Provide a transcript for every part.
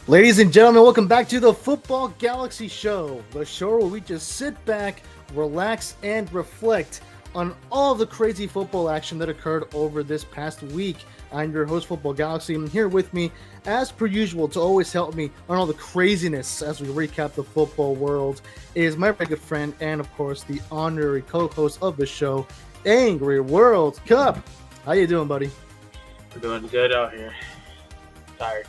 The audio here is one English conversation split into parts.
Ladies and gentlemen, welcome back to the Football Galaxy Show, the show where we just sit back, relax, and reflect on all the crazy football action that occurred over this past week. I'm your host, Football Galaxy, and here with me, as per usual, to always help me on all the craziness as we recap the football world, is my very good friend and, of course, the honorary co-host of the show, Angry World Cup. How you doing, buddy? We're doing good out here. Tired.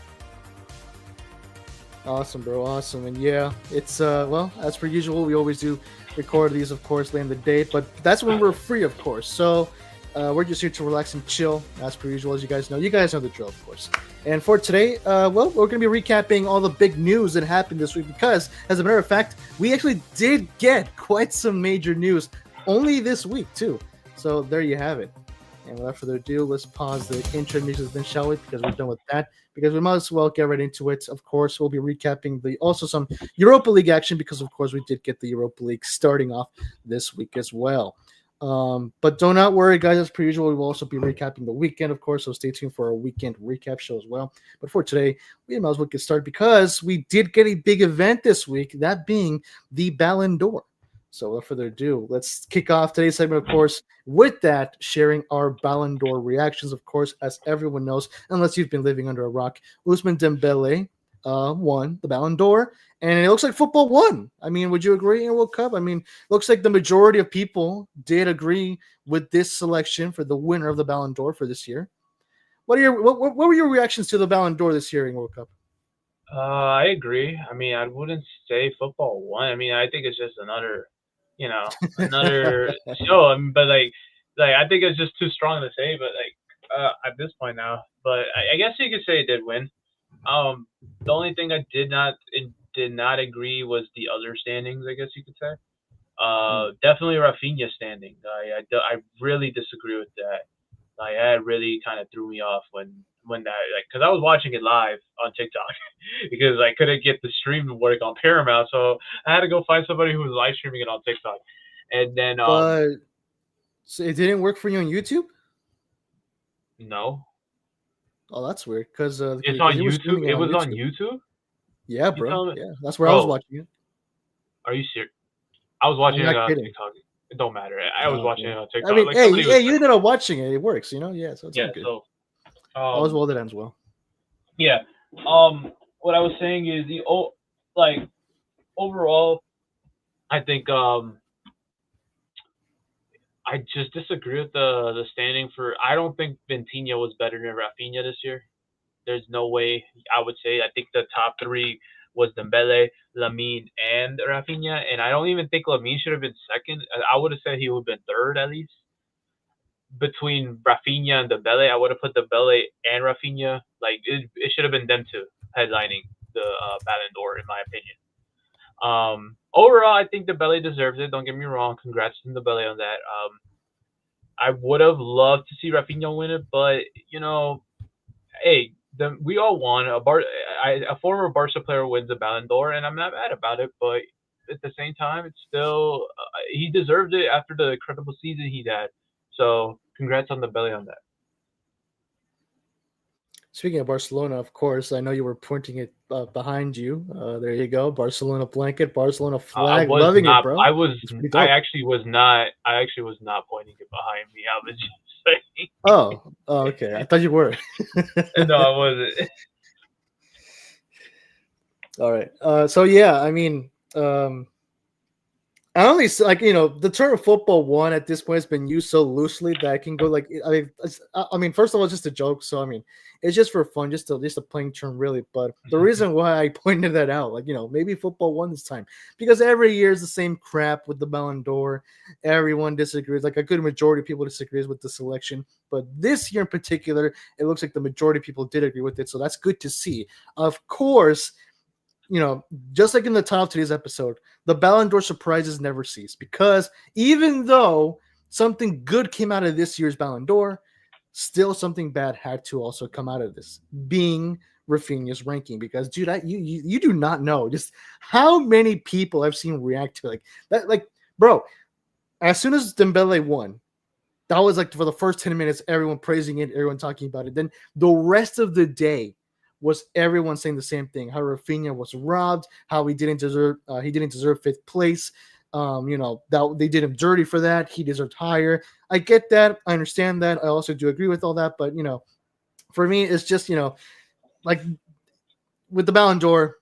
Awesome, bro. Awesome. And yeah, it's, well, as per usual, we always do record these, of course, late in the day, but that's when we're free, of course. So we're just here to relax and chill, as per usual, as you guys know. You guys know the drill, of course. And for today, well, we're going to be recapping all the big news that happened this week because, as a matter of fact, we actually did get quite some major news only this week, too. So there you have it. And without further ado, let's pause the intro music then, shall we? Because we're done with that. Because we might as well get right into it. Of course, we'll be recapping also some Europa League action because, of course, we did get the Europa League starting off this week as well. But do not worry, guys. As per usual, we will also be recapping the weekend, of course. So stay tuned for our weekend recap show as well. But for today, we might as well get started because we did get a big event this week, that being the Ballon d'Or. So without further ado, let's kick off today's segment, of course, with that, sharing our Ballon d'Or reactions, of course, as everyone knows, unless you've been living under a rock. Ousmane Dembele won the Ballon d'Or, and it looks like football won. I mean, would you agree in World Cup? I mean, looks like the majority of people did agree with this selection for the winner of the Ballon d'Or for this year. What were your reactions to the Ballon d'Or this year in World Cup? I agree. I mean, I wouldn't say football won. I mean, I think it's just another show. I mean, but I think it's just too strong to say. But at this point now, but I guess you could say it did win. The only thing I did not agree was the other standings. I guess you could say. Definitely Rafinha standing. I really disagree with that. That really kind of threw me off when that, because I was watching it live on TikTok because I couldn't get the stream to work on Paramount, so I had to go find somebody who was live streaming it on TikTok, and then But so it didn't work for you on YouTube? no, Oh, that's weird. Because it's on YouTube. It was on YouTube. Yeah, You bro. tell me, Yeah, that's where I was bro. watching it. Are you serious? I was I'm watching it not on kidding. TikTok. It don't matter. I was Oh, watching okay. it on I TikTok. mean, Like somebody was you ended up watching it. It works, Yeah, so it's all yeah. good. So All's well that ends well. yeah. What I was saying is like overall, I think I just disagree with the standing for. I don't think Ventinho was better than Rafinha this year. There's no way I would say. I think the top three was Dembele, Lamine, and Rafinha, and I don't even think Lamine should have been second. I would have said he would have been third at least. Between Rafinha and Dembele, I would have put Dembele and Rafinha. Like it should have been them two headlining the Ballon d'Or, in my opinion. Overall, I think Dembele deserves it. Don't get me wrong. Congrats to Dembele on that. I would have loved to see Rafinha win it, but hey, we all won. A former Barca player wins a Ballon d'Or, and I'm not mad about it. But at the same time, it's still he deserved it after the incredible season he had. So congrats on Dembele on that. Speaking of Barcelona, of course, I know you were pointing it behind you. There you go, Barcelona blanket, Barcelona I flag, was loving it, not. bro. I was. It's pretty I dope. actually was not. I actually was not pointing it behind me. I was just saying. Oh, okay. I thought you were. No, I wasn't. All right. So yeah, I mean, I only the term football one at this point has been used so loosely that I can go like I mean first of all it's just a joke, so I mean it's just for fun, just a playing term really. But the reason why I pointed that out, maybe football won this time because every year is the same crap with the Ballon d'Or. Everyone disagrees, like a good majority of people disagrees with the selection, but this year in particular, it looks like the majority of people did agree with it, so that's good to see. Of course, just like in the title of today's episode, the Ballon d'Or surprises never cease because even though something good came out of this year's Ballon d'Or, still something bad had to also come out of this, being Rafinha's ranking. Because, dude, you do not know just how many people I've seen react to like that. Like, bro, as soon as Dembele won, that was like for the first 10 minutes, everyone praising it, everyone talking about it. Then the rest of the day was everyone saying the same thing: how Rafinha was robbed, how he didn't deserve fifth place. That they did him dirty for that. He deserved higher. I get that. I understand that. I also do agree with all that. But for me, it's just like with the Ballon d'Or,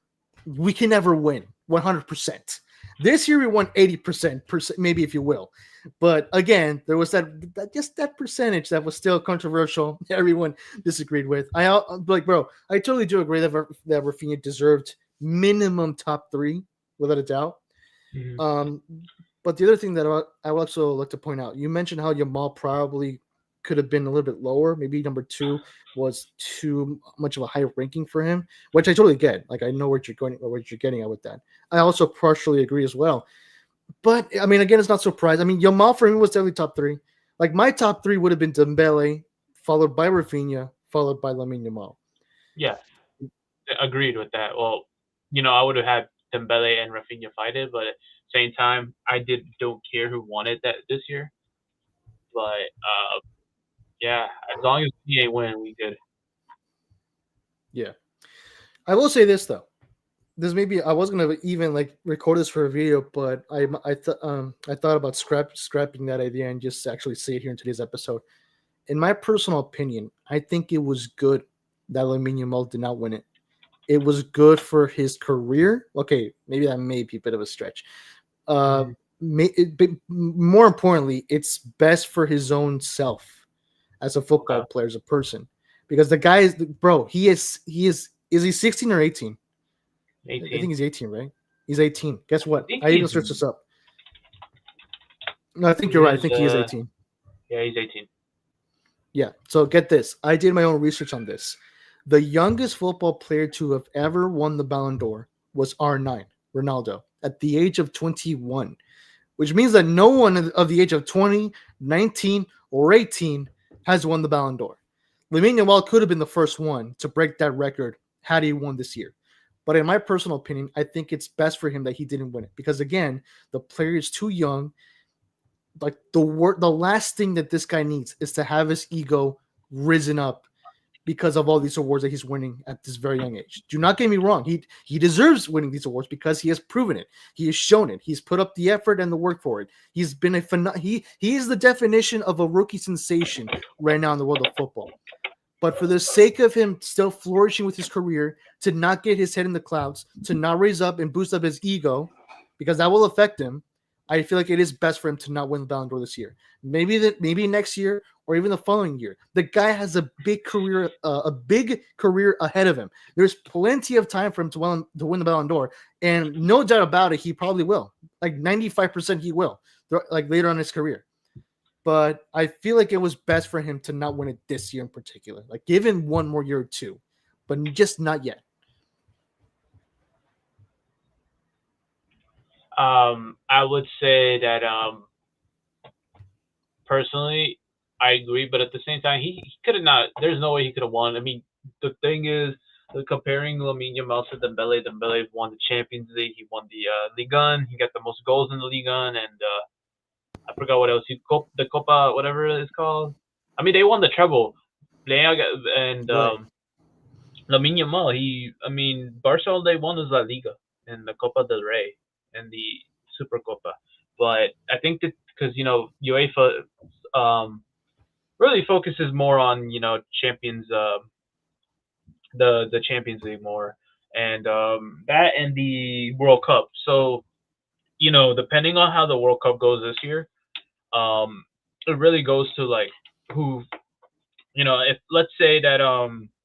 we can never win 100%. This year we won 80%, maybe if you will. But again, there was that percentage that was still controversial. Everyone disagreed with. Bro, I totally do agree that Rafinha deserved minimum top 3 without a doubt. Mhm. But the other thing that I would also like to point out, you mentioned how Yamal probably could have been a little bit lower. Maybe number 2 was too much of a high ranking for him, which I totally get. Like I know what you're getting at with that. I also partially agree as well. But I mean, again, it's not surprising. I mean, Yamal for me was definitely top 3. Like my top 3 would have been Dembele, followed by Rafinha, followed by Lamine Yamal. Yeah, agreed with that. Well, I would have had Dembele and Rafinha fight it, but at the same time, don't care who won it this year. But yeah, as long as we ain't win, we good. Yeah, I will say this though. This maybe I was gonna even like record this for a video, but I thought about scrapping that idea and just actually say it here in today's episode. In my personal opinion, I think it was good that Lamine Yamal did not win it. It was good for his career. Okay, maybe that may be a bit of a stretch. Mhm. But more importantly, it's best for his own self as a Okay, football player, as a person, because the guy is, bro. Is he 16 or 18? I think 18. he's 18, right? He's 18. Guess I what? think I even searched this up. No, I think you're right. I he's think he is 18. yeah, he's 18. Yeah. So get this. I did my own research on this. The youngest football player to have ever won the Ballon d'Or was R9, Ronaldo, at the age of 21, which means that no one of the age of 20, 19, or 18 has won the Ballon d'Or. Lamine Yamal could have been the first one to break that record had he won this year. But in my personal opinion, I think it's best for him that he didn't win it because again, the player is too young. Like the last thing that this guy needs is to have his ego risen up because of all these awards that he's winning at this very young age. Do not get me wrong. He deserves winning these awards because he has proven it. He has shown it. He's put up the effort and the work for it. He's been he is the definition of a rookie sensation right now in the world of football. But for the sake of him still flourishing with his career, to not get his head in the clouds, to not raise up and boost up his ego, because that will affect him, I feel like it is best for him to not win the Ballon d'Or this year. Maybe next year or even the following year. The guy has a big career ahead of him. There's plenty of time for him to win the Ballon d'Or, and no doubt about it, he probably will. Like 95% he will. Like later on in his career. But I feel like it was best for him to not win it this year in particular. Like give him one more year or two, but just not yet. I would say that personally, I agree, but at the same time, he could have not. There's no way he could have won. I mean, the thing is, comparing Lamine Yamal to Dembele, Dembele won the Champions League. He won the Ligue 1. He got the most goals in the Ligue 1, and I forgot what else. The Copa, whatever it's called. I mean, they won the treble. And Right. Lamine Yamal, Barcelona they won is La Liga and the Copa del Rey and the Super Copa. But I think that because UEFA really focuses more on champions, the Champions League more, and that and the World Cup. So depending on how the World Cup goes this year, it really goes to like who if let's say that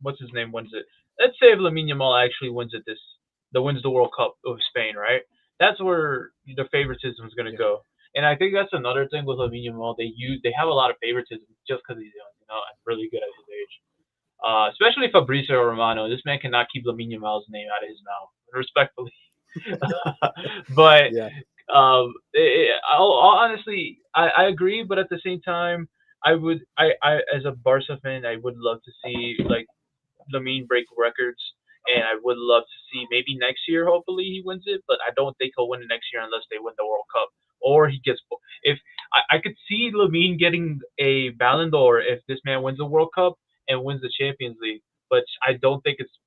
what's his name wins it. Let's say if Lamine Yamal actually wins the World Cup of Spain, right? That's where the favoritism is gonna Yeah. go. And I think that's another thing with Lamine Yamal. They have a lot of favoritism just because he's young, and really good at his age. Especially Fabrizio Romano. This man cannot keep Lamine Yamal's name out of his mouth, respectfully. But Yeah. honestly, I agree, but at the same time, I as a Barca fan, I would love to see like Lamine break records, and I would love to see maybe next year. Hopefully, he wins it, but I don't think he'll win it next year unless they win the World Cup or he gets. If I could see Lamine getting a Ballon d'Or if this man wins the World Cup and wins the Champions League, but I don't think it's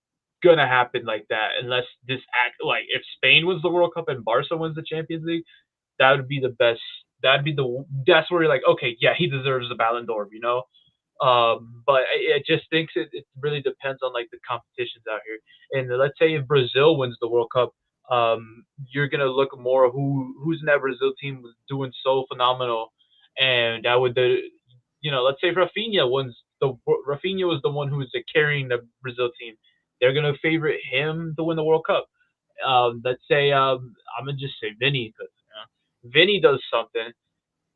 gonna happen like that unless this act like if Spain wins the World Cup and Barca wins the Champions League, that would be the best. That'd be that's where you're like, okay, yeah, he deserves the Ballon d'Or, you know. But I just think it really depends on like the competitions out here. And let's say if Brazil wins the World Cup, you're gonna look more who's in that Brazil team was doing so phenomenal, and that would let's say Rafinha was the one who was carrying the Brazil team. They're gonna favorite him to win the World Cup. Let's say I'm gonna just say Vinny because Vinny does something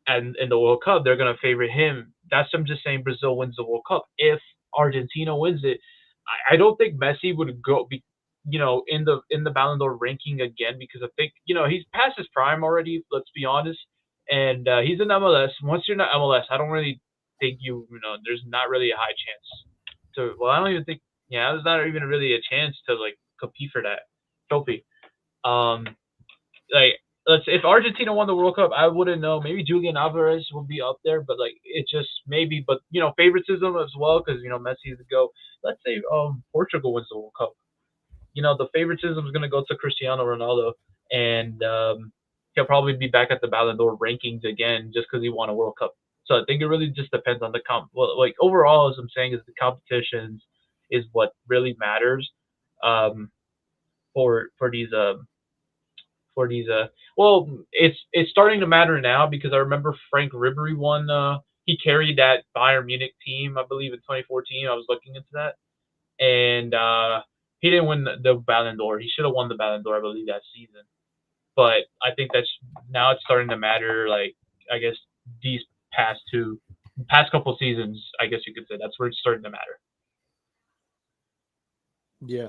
and in the World Cup, they're gonna favor him. That's I'm just saying Brazil wins the World Cup. If Argentina wins it, I don't think Messi would go be in the Ballon d'Or ranking again because I think he's past his prime already. Let's be honest, and he's in MLS. Once you're in MLS, I don't really think there's not really a high chance to. Well, I don't even think there's not even really a chance to like compete for that trophy. Um, like let's if Argentina won the World Cup, I wouldn't know. Maybe Julian Alvarez would be up there, but like it just maybe. But favoritism as well because Messi is the go. Let's say Portugal wins the World Cup. The favoritism is going to go to Cristiano Ronaldo, and he'll probably be back at the Ballon d'Or rankings again just because he won a World Cup. So I think it really just depends on the Well, like overall, as I'm saying, is the competitions is what really matters um, for these well, it's starting to matter now because I remember Frank Ribery won. He carried that Bayern Munich team, I believe, in 2014. I was looking into that, and he didn't win the Ballon d'Or. He should have won the Ballon d'Or, I believe, that season. But I think that's now it's starting to matter. Like I guess these past couple seasons, I guess you could say that's where it's starting to matter. Yeah.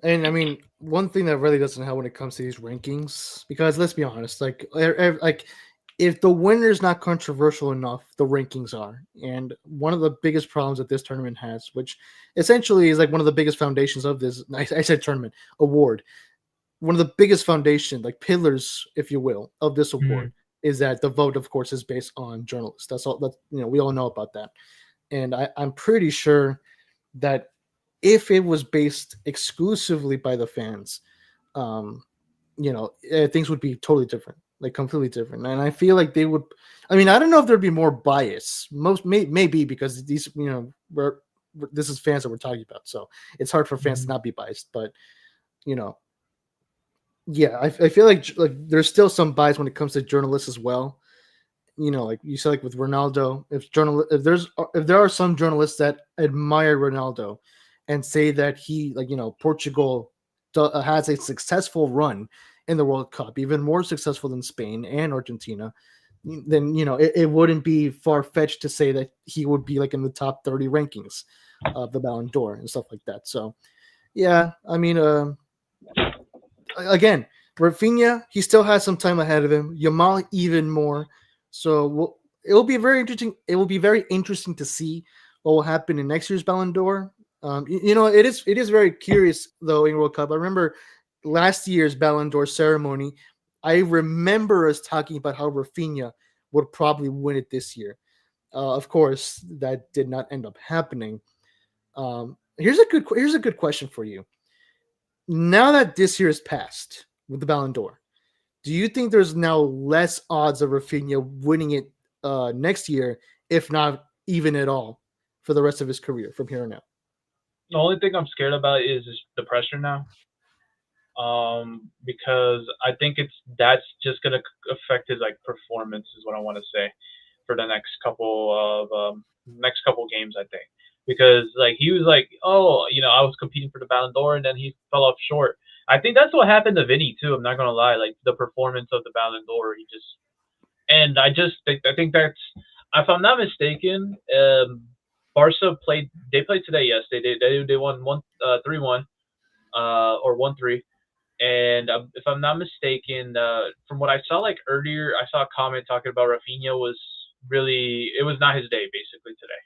And I mean, one thing that really doesn't help when it comes to these rankings, because let's be honest, like if the winner's not controversial enough, the rankings are. And one of the biggest problems that this tournament has, which essentially is like one of the biggest foundations of this, I said tournament award, one of the biggest foundation, like pillars, if you will, of this award is that the vote, of course, is based on journalists. That's all. That we all know about that. And I'm pretty sure that if it was based exclusively by the fans, um, things would be totally different, like completely different. And I feel like they would. I mean, I don't know if there'd be more bias. Most maybe because these, this is fans that we're talking about, so it's hard for fans to not be biased. But you know, yeah, I feel like there's still some bias when it comes to journalists as well. Like you said, like with Ronaldo, if there are some journalists that admire Ronaldo and say that he, like, Portugal has a successful run in the World Cup, even more successful than Spain and Argentina, then it wouldn't be far fetched to say that he would be like in the top 30 rankings of the Ballon d'Or and stuff like that. So yeah, I mean, again, Rafinha, he still has some time ahead of him. Yamal even more. So it will be very interesting. It will be very interesting to see what will happen in next year's Ballon d'Or. It is very curious though in World Cup. I remember last year's Ballon d'Or ceremony. I remember us talking about how Rafinha would probably win it this year. Of course, that did not end up happening. Here's a good question for you. Now that this year has passed with the Ballon d'Or, do you think there's now less odds of Rafinha winning it next year, if not even at all, for the rest of his career from here on out? The only thing I'm scared about is the pressure now, because I think that's just gonna affect his like performance is what I want to say for the next couple games I think because like he was like I was competing for the Ballon d'Or and then he fell off short. I think that's what happened to Vinny too. I'm not gonna lie, like the performance of the Ballon d'Or, I think that's if I'm not mistaken, Barca played. They played today. Yes, they won 3-1 or 1-3. And if I'm not mistaken, from what I saw like earlier, I saw a comment talking about Rafinha it was not his day basically today.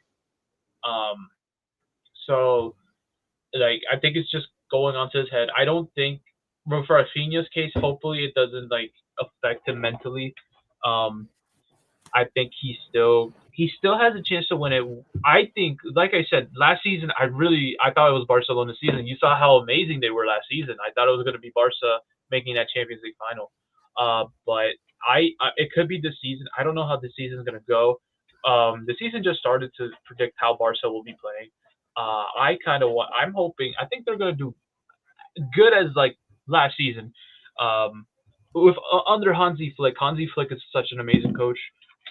So like I think it's just going onto his head. I don't think for Rafinha's case, hopefully it doesn't like affect him mentally. I think he still he still has a chance to win it. I think, like I said, last season, I thought it was Barcelona's season. You saw how amazing they were last season. I thought it was going to be Barca making that Champions League final. But it could be this season. I don't know how this season is going to go. The season just started to predict how Barca will be playing. I'm hoping. I think they're going to do good as like last season. Um, with under Hansi Flick. Hansi Flick is such an amazing coach.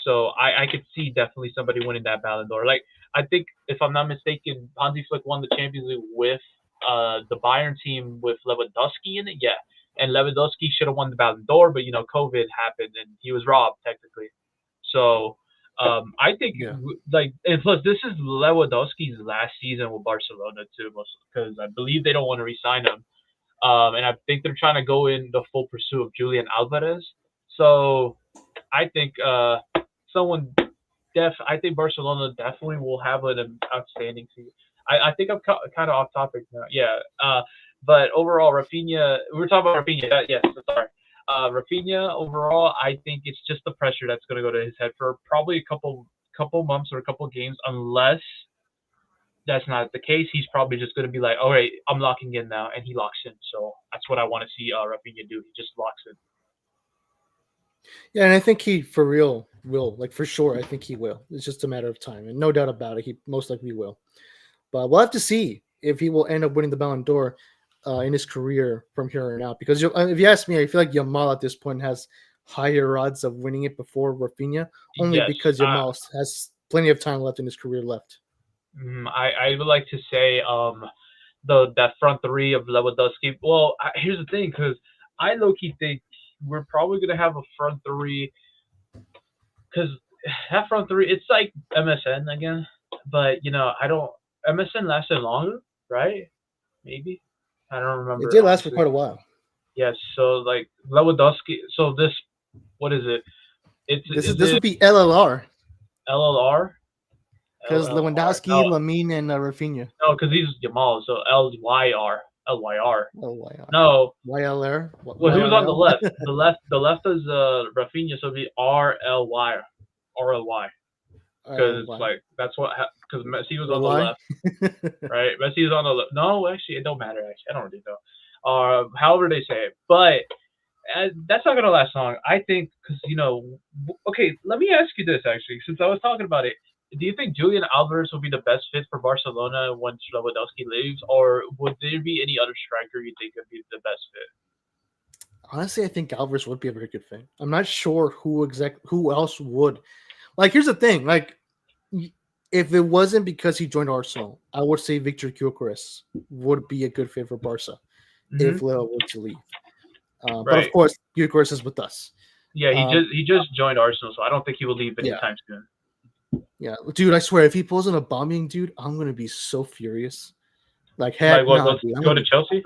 So I could see definitely somebody winning that Ballon d'Or. Like I think if I'm not mistaken, Hansi Flick won the Champions League with the Bayern team with Lewandowski in it. Yeah, and Lewandowski should have won the Ballon d'Or, but COVID happened and he was robbed technically. So I think Yeah. and plus this is Lewandowski's last season with Barcelona too, because I believe they don't want to re-sign him. And I think they're trying to go in the full pursuit of Julian Alvarez. So I think someone I think Barcelona definitely will have an outstanding season. I think I'm kind of off topic now. Yeah. But overall, Rafinha. We were talking about Rafinha. Yes, sorry. Rafinha. Overall, I think it's just the pressure that's going to go to his head for probably a couple months or a couple games, unless that's not the case. He's probably just going to be like, all right, I'm locking in now, and he locks in. So that's what I want to see Rafinha do. He just locks in. Yeah, and I think he for real will, like for sure. I think he will. It's just a matter of time, and no doubt about it, he most likely will. But we'll have to see if he will end up winning the Ballon d'Or in his career from here on out. Because if you ask me, I feel like Yamal at this point has higher odds of winning it before Rafinha, only Yes, because Yamal has plenty of time left in his career left. I would like to say that front three of Lewandowski. Well, here's the thing, because I low key think we're probably gonna have a front three, because that front three, it's like MSN again, but I don't. MSN lasted longer, right? Maybe I don't It remember did last for honestly. quite a while. Yes, so like Lewandowski. So this, what is it? Is This it would be LLR LLR? because LLR? Lewandowski, Lamine, and Rafinha. No, because he's Jamal. So LYR. LYR. LYR. No. YLR. Well, who's on the YRL. left? The left is Rafinha, so it'd be RLY. RLY. Because like that's what because Messi was on the left, right? Messi was on the left. No, actually, it don't matter. Actually, I don't really know. However they say it, but that's not gonna last long. I think because okay. Let me ask you this actually, since I was talking about it. Do you think Julian Alvarez will be the best fit for Barcelona once Lewandowski leaves, or would there be any other striker you think would be the best fit? Honestly, I think Alvarez would be a very good fit. I'm not sure who else would. Like, here's the thing. Like, if it wasn't because he joined Arsenal, I would say Victor Gyökeres would be a good fit for Barca if Leo were to leave. Right. But of course, Gyökeres is with us. Yeah, he just joined Arsenal, so I don't think he will leave anytime soon. Yeah, dude, I swear, if he pulls in a bombing, dude, I'm gonna be so furious. Like, heck, no, dude, go to Chelsea?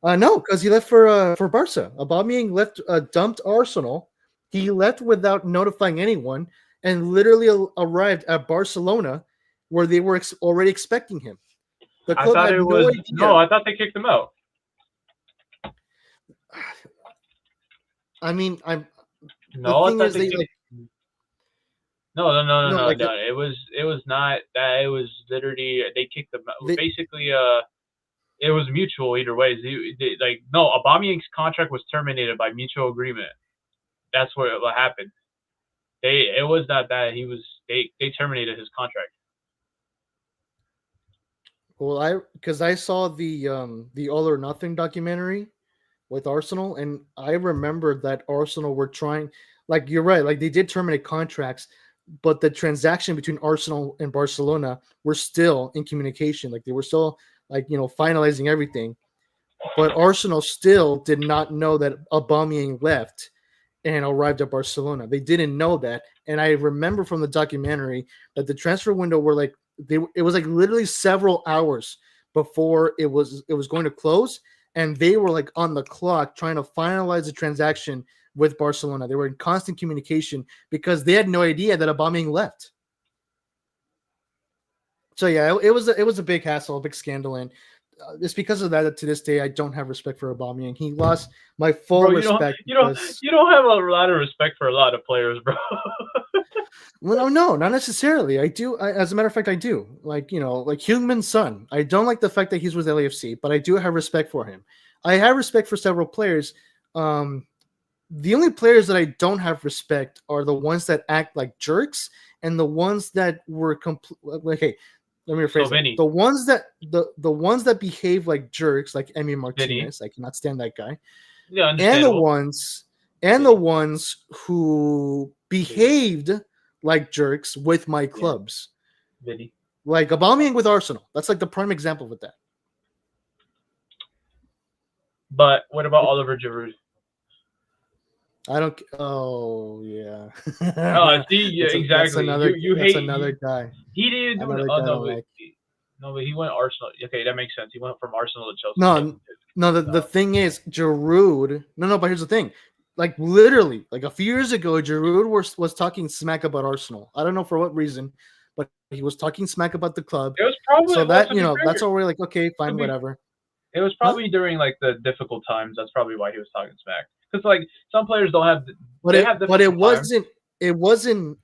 No, because he left for Barca. Aubameyang left, dumped Arsenal. He left without notifying anyone, and literally arrived at Barcelona, where they were already expecting him. The club had no idea. No, I thought they kicked him out. I mean, no. The thing is, No. It was not that. It was literally they kicked them out. Basically, it was mutual either way. Aubameyang's contract was terminated by mutual agreement. That's what happened. It was not that they terminated his contract. Well, because I saw the All or Nothing documentary with Arsenal, and I remember that Arsenal were trying. Like, you're right. Like, they did terminate contracts, but the transaction between Arsenal and Barcelona were still in communication. Like, they were still finalizing everything. But Arsenal still did not know that Aubameyang left and arrived at Barcelona. They didn't know that. And I remember from the documentary that the transfer window it was like literally several hours before it was going to close. And they were like on the clock trying to finalize the transaction with Barcelona. They were in constant communication because they had no idea that Aubameyang left. So yeah, it was a big hassle, a big scandal, and it's because of that to this day I don't have respect for Aubameyang. He lost my full respect. You don't have a lot of respect for a lot of players, bro. Well, no, not necessarily. I do. As a matter of fact, I do. Like like Heung-min Son. I don't like the fact that he's with LAFC, but I do have respect for him. I have respect for several players. Um, the only players that I don't have respect are the ones that act like jerks and the ones that were okay. Let me rephrase So that. Vinny, The ones that behave like jerks, like Emi Vinny, Martinez. I cannot stand that guy. yeah, And the understandable. ones and the Vinny, ones who Vinny, behaved like jerks with my yeah, clubs. Vinny. Like Aubameyang with Arsenal. That's like the prime example with that. But what about Oliver Giroud? I don't. Oh yeah. Oh, see, yeah, exactly. You That's hate another guy. he didn't do. Another Oh guy I no, don't like. no, but he went Arsenal. Okay, that makes sense. He went from Arsenal to Chelsea. Yes, No, he did. no. The No, thing is, Giroud. No. But here's the thing. Like literally, like a few years ago, Giroud was talking smack about Arsenal. I don't know for what reason, but he was talking smack about the club. it was probably So well that to be that's fair. all we're like, okay, To fine, be, whatever. it was Huh? probably during like the difficult times. That's probably why he was talking smack. Because like some players don't have But they it have but it difficult times. wasn't it wasn't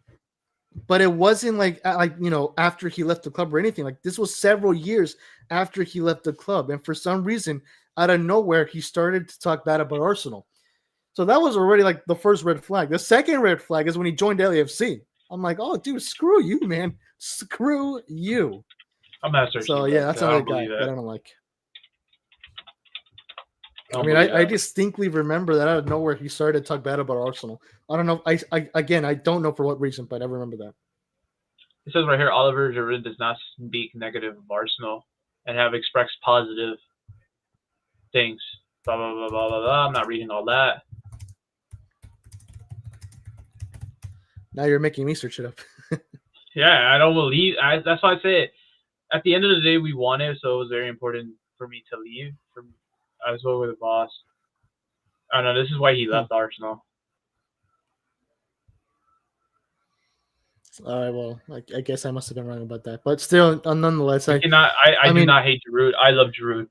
but it wasn't like after he left the club or anything. Like this was several years after he left the club, and for some reason, out of nowhere, he started to talk bad about Arsenal. So that was already like the first red flag. The second red flag is when he joined LAFC. I'm like, oh, dude, screw you, man, screw you. I'm not So searching, yeah, bro. that's I another don't guy believe that that. I don't like. I I don't mean, believe I that. distinctly remember that out of nowhere he started to talk bad about Arsenal. I don't know. I don't know for what reason, but I remember that. It says right here, Oliver Giroud does not speak negative of Arsenal and have expressed positive things. Blah blah blah blah blah. Blah. I'm not reading all that. Now you're making me search it up. Yeah, I don't believe. That's why I say it. At the end of the day, we won it, so it was very important for me to leave. I was well with the boss. I don't know. This is why he Hmm. left Arsenal. All right, well, I guess I must have been wrong about that, but still, nonetheless, I cannot. I I do mean, not hate Giroud. I love Giroud.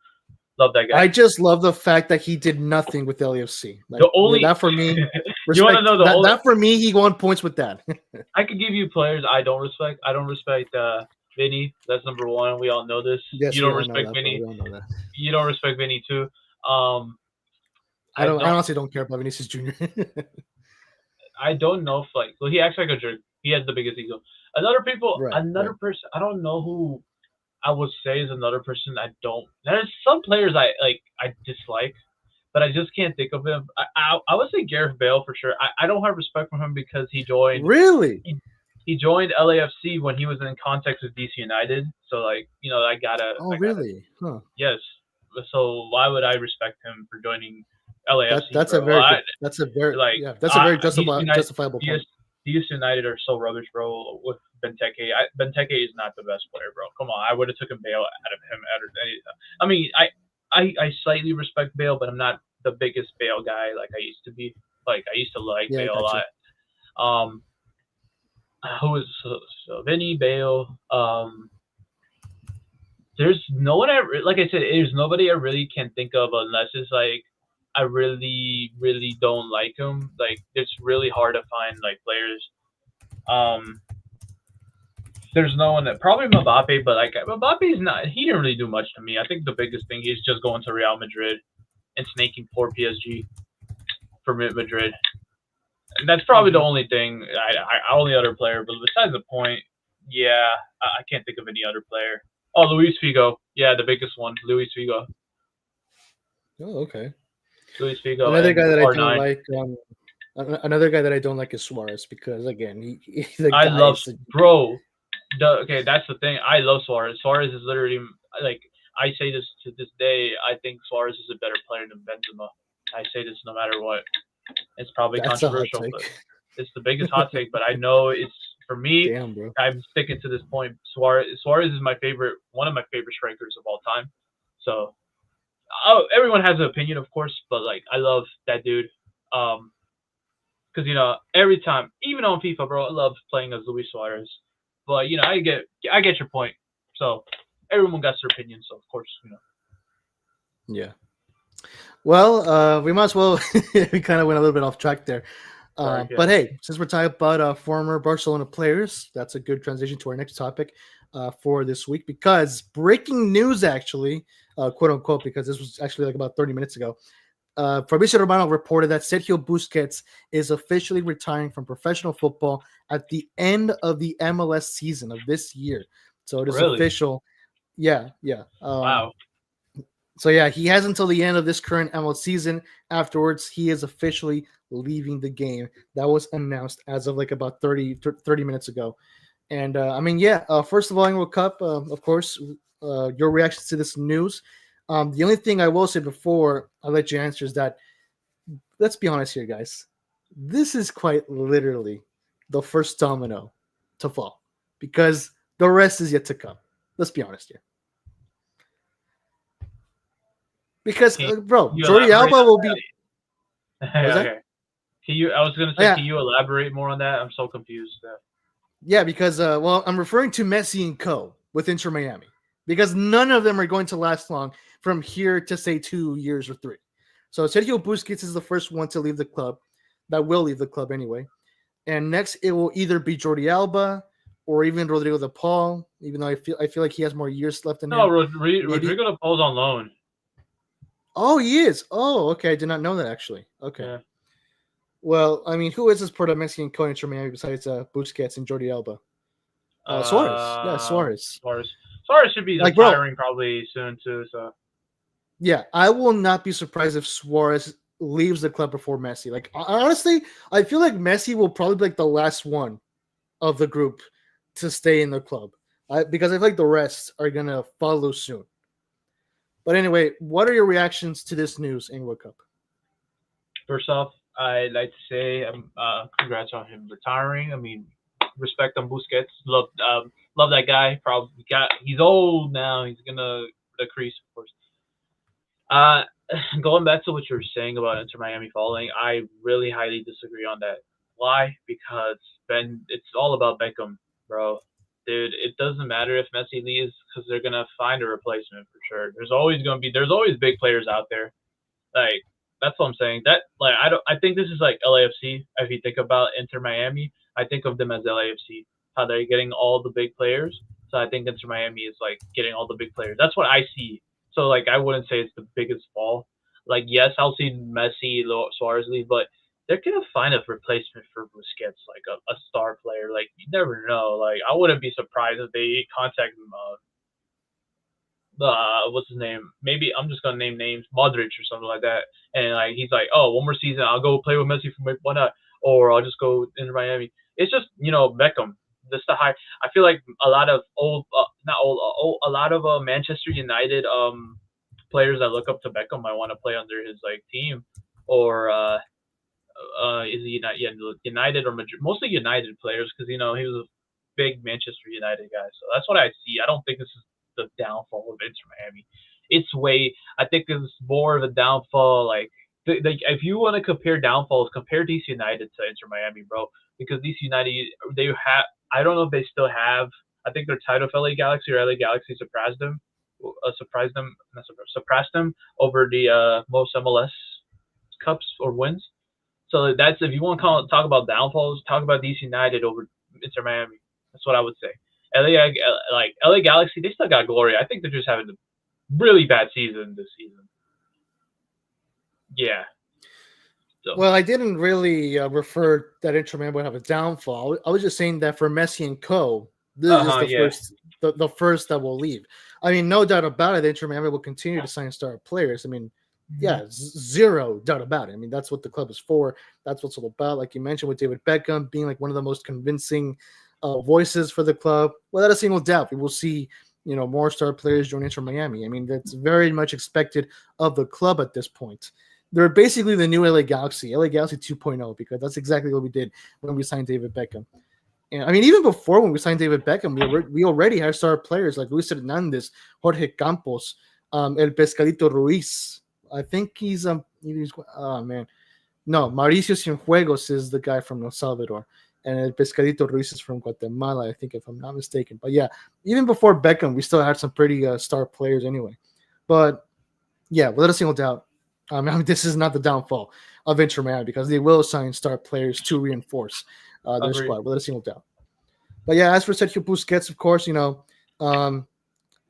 Love that guy. I just love the fact that he did nothing with LAFC. The Like only that for me, you want to respect know the that only that for me, he won points with that. I could give you players I don't respect. I don't respect Vinny. That's number one. We all know this. Yes, You we don't all know respect that, bro. Vinny. We all know that. You don't respect Vinny too. Um, I I don't. I don't. honestly don't care about Vinicius Jr. I don't know if like. Well, he acts like a jerk. He has the biggest ego. Another people. Right, Another right. person. I don't know who I would say is another person I don't. There's some players I like. I dislike, but I just can't think of him. I would say Gareth Bale for sure. I don't have respect for him because Really? he, he joined LAFC when he was in contact with DC United. So like Oh, I gotta really? Huh. yes. So why would I respect him for joining LAFC, That's a bro? very good. That's a very Like yeah. That's a very DC United, justifiable DS, point. DC United are so rubbish, bro. With Benteke, Benteke is not the best player, bro. Come on, I would have taken Bale out of him. I mean, I slightly respect Bale, but I'm not the biggest Bale guy like I used to be. Like I used to like Yeah, I Bale a got you. lot. Um, who is so Vinny Bale? There's no one like I said, there's nobody I really can think of unless it's like I really really don't like him. Like it's really hard to find like players. Um, there's no one that probably Mbappe, but like Mbappe's not. He didn't really do much to me. I think the biggest thing is just going to Real Madrid and snaking poor PSG for Madrid. And that's probably the Hmm. only thing. Only other player, but besides the point, yeah, I can't think of any other player. Oh, Luis Figo. Yeah, the biggest one, Luis Figo. Oh, okay. Luis Figo Another and guy that I don't R9. like. Another guy that I don't like is Suarez because again, the I guy love is. bro. Okay, that's the thing. I love Suarez. Suarez is literally like I say this to this day. I think Suarez is a better player than Benzema. I say this no matter what. It's probably That's a hot controversial, but take. it's the biggest hot take. But I know it's for me. Damn, bro. I'm sticking to this point. Suarez is my favorite, one of my favorite strikers of all time. So, everyone has an opinion, of course, but like I love that dude. Because every time, even on FIFA, bro, I love playing as Luis Suarez. But I get your point. So everyone got their opinion. So of course. Yeah. Well, we might as well. We kind of went a little bit off track there. Sorry. But Yeah. hey, since we're talking about former Barcelona players, that's a good transition to our next topic for this week, because breaking news, actually, quote unquote, because this was actually like about 30 minutes ago. Fabrizio Romano reported that Sergio Busquets is officially retiring from professional football at the end of the MLS season of this year. So it is Really? official. Yeah, yeah. Wow. So yeah, he has until the end of this current MLS season. Afterwards, he is officially leaving the game. That was announced as of like about 30 minutes ago. And I mean, yeah, first of all, in World Cup, of course, your reactions to this news. The only thing I will say before I let you answer is that, let's be honest here, guys. This is quite literally the first domino to fall, because the rest is yet to come. Let's be honest here. Because, Can bro, you Jordi elaborate Alba on will be. that? What was that? Okay. Can you? I was gonna say, Yeah, can you elaborate more on that? I'm so confused. yeah, because well, I'm referring to Messi and Co. with Inter Miami, because none of them are going to last long from here to say 2 years or three. So Sergio Busquets is the first one to leave the club, that will leave the club anyway. And next, it will either be Jordi Alba or even Rodrigo de Paul. Even though I feel like he has more years left in No, him. Maybe. Rodrigo de Paul's on loan. Oh, he is. Oh, okay. I did not know that, actually. Okay. Yeah. Well, I mean, who is this part of Mexican co Inter Miami besides Busquets and Jordi Alba? Suarez. Yeah, Uh, Suarez. Suarez. Suarez should be Like, bro, retiring probably soon too. So yeah, I will not be surprised if Suarez leaves the club before Messi. Like, honestly, I feel like Messi will probably be like the last one of the group to stay in the club, because I feel like the rest are gonna follow soon. But anyway, what are your reactions to this news in World Cup? first off, I'd like to say congrats on him retiring. I mean, respect on Busquets. Love that guy. Probably he's old now. He's gonna decrease, of course. Uh, Going back to what you were saying about Inter Miami falling, I really highly disagree on that. Why? Because it's all about Beckham, bro. Dude, it doesn't matter if Messi leaves because they're gonna find a replacement for sure. There's always big players out there. Like that's what I'm saying. That like I think this is like LAFC. If you think about Inter Miami, I think of them as LAFC. How they're getting all the big players. So I think Inter Miami is like getting all the big players. That's what I see. So like I wouldn't say it's the biggest fall. Like yes, I'll see Messi, Suarez leave, but they're gonna find a replacement for Busquets, like a star player. Like you never know. Like I wouldn't be surprised if they contact him. What's his name? Maybe I'm just gonna name names, Modric or something like that. And like he's like, oh, one more season, I'll go play with Messi for why not? Or I'll just go into Miami. It's just Beckham. Just the high. I feel like a lot of not old, a lot of Manchester United players that look up to Beckham might want to play under his like team, or is he United? Yeah, United or Madrid? Mostly United players because he was a big Manchester United guy. So that's what I see. I don't think this is the downfall of Inter Miami. I think it's more of a downfall. Like if you want to compare downfalls, compare DC United to Inter Miami, bro. Because DC United, they have. I don't know if they still have. I think they're tied with LA Galaxy, or LA Galaxy suppressed them over the most MLS cups or wins. So that's if you want to talk about downfalls, talk about DC United over Inter Miami. That's what I would say. LA Galaxy, they still got glory. I think they're just having a really bad season this season. Yeah. So. Well, I didn't really refer that Inter Miami would have a downfall. I was just saying that for Messi and Co, this is the Yeah. the first that will leave. I mean, no doubt about it, Inter Miami will continue to sign star players. I mean, yeah, zero doubt about it. I mean, that's what the club is for. That's what's all about. Like you mentioned with David Beckham being like one of the most convincing voices for the club. Without a single doubt, we will see more star players join Inter Miami. I mean, that's very much expected of the club at this point. They're basically the new LA Galaxy 2.0, because that's exactly what we did when we signed David Beckham. And I mean, even before when we signed David Beckham, we already had star players like Luis Hernandez, Jorge Campos, El Pescadito Ruiz. I think he's oh man, no, Mauricio Cienfuegos is the guy from El Salvador, and El Pescadito Ruiz is from Guatemala, I think, if I'm not mistaken. But yeah, even before Beckham, we still had some pretty star players anyway. But yeah, without a single doubt, I mean, this is not the downfall. of Inter Miami because they will sign star players to reinforce their Agreed. squad without a single doubt. But yeah, as for Sergio Busquets, of course,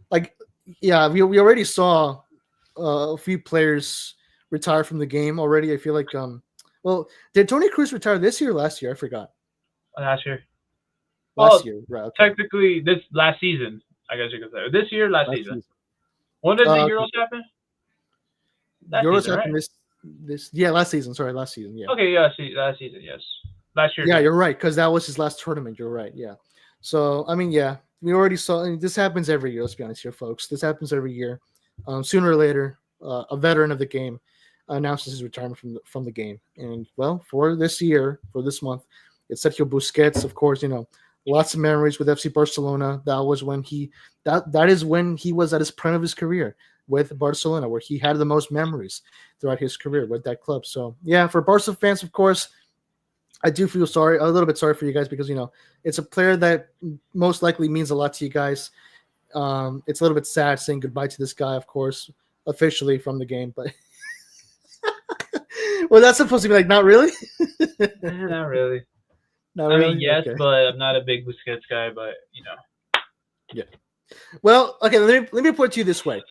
like we already saw a few players retire from the game already. I feel like well, did Tony Cruz retire this year or last year? I forgot. Last year. Last Well, year, right? Okay. technically, this last season, I guess you could say. This year, last season. Season. When did the Euros happen? Last Euros season, happened right? this last season. Sorry, last season. Yeah. Okay, yeah, last season, yes. Last year. Yeah, you're right because that was his last tournament. You're right. Yeah. So I mean, yeah, we already saw. I mean, this happens every year. Let's be honest here, folks. This happens every year. Sooner or later, a veteran of the game announces his retirement from the game. And well, for this year, for this month, it's Sergio Busquets. Of course, lots of memories with FC Barcelona. That was when that is when he was at his prime of his career with Barcelona, where he had the most memories throughout his career with that club. So yeah, for Barca fans, of course, I do feel a little bit sorry for you guys because it's a player that most likely means a lot to you guys. It's a little bit sad saying goodbye to this guy, of course, officially from the game, but well, that's supposed to be like not really. Not really. Not I really. mean, yes, Okay. but I'm not a big Busquets guy. But Yeah. Well, okay. Let me put it to you this way: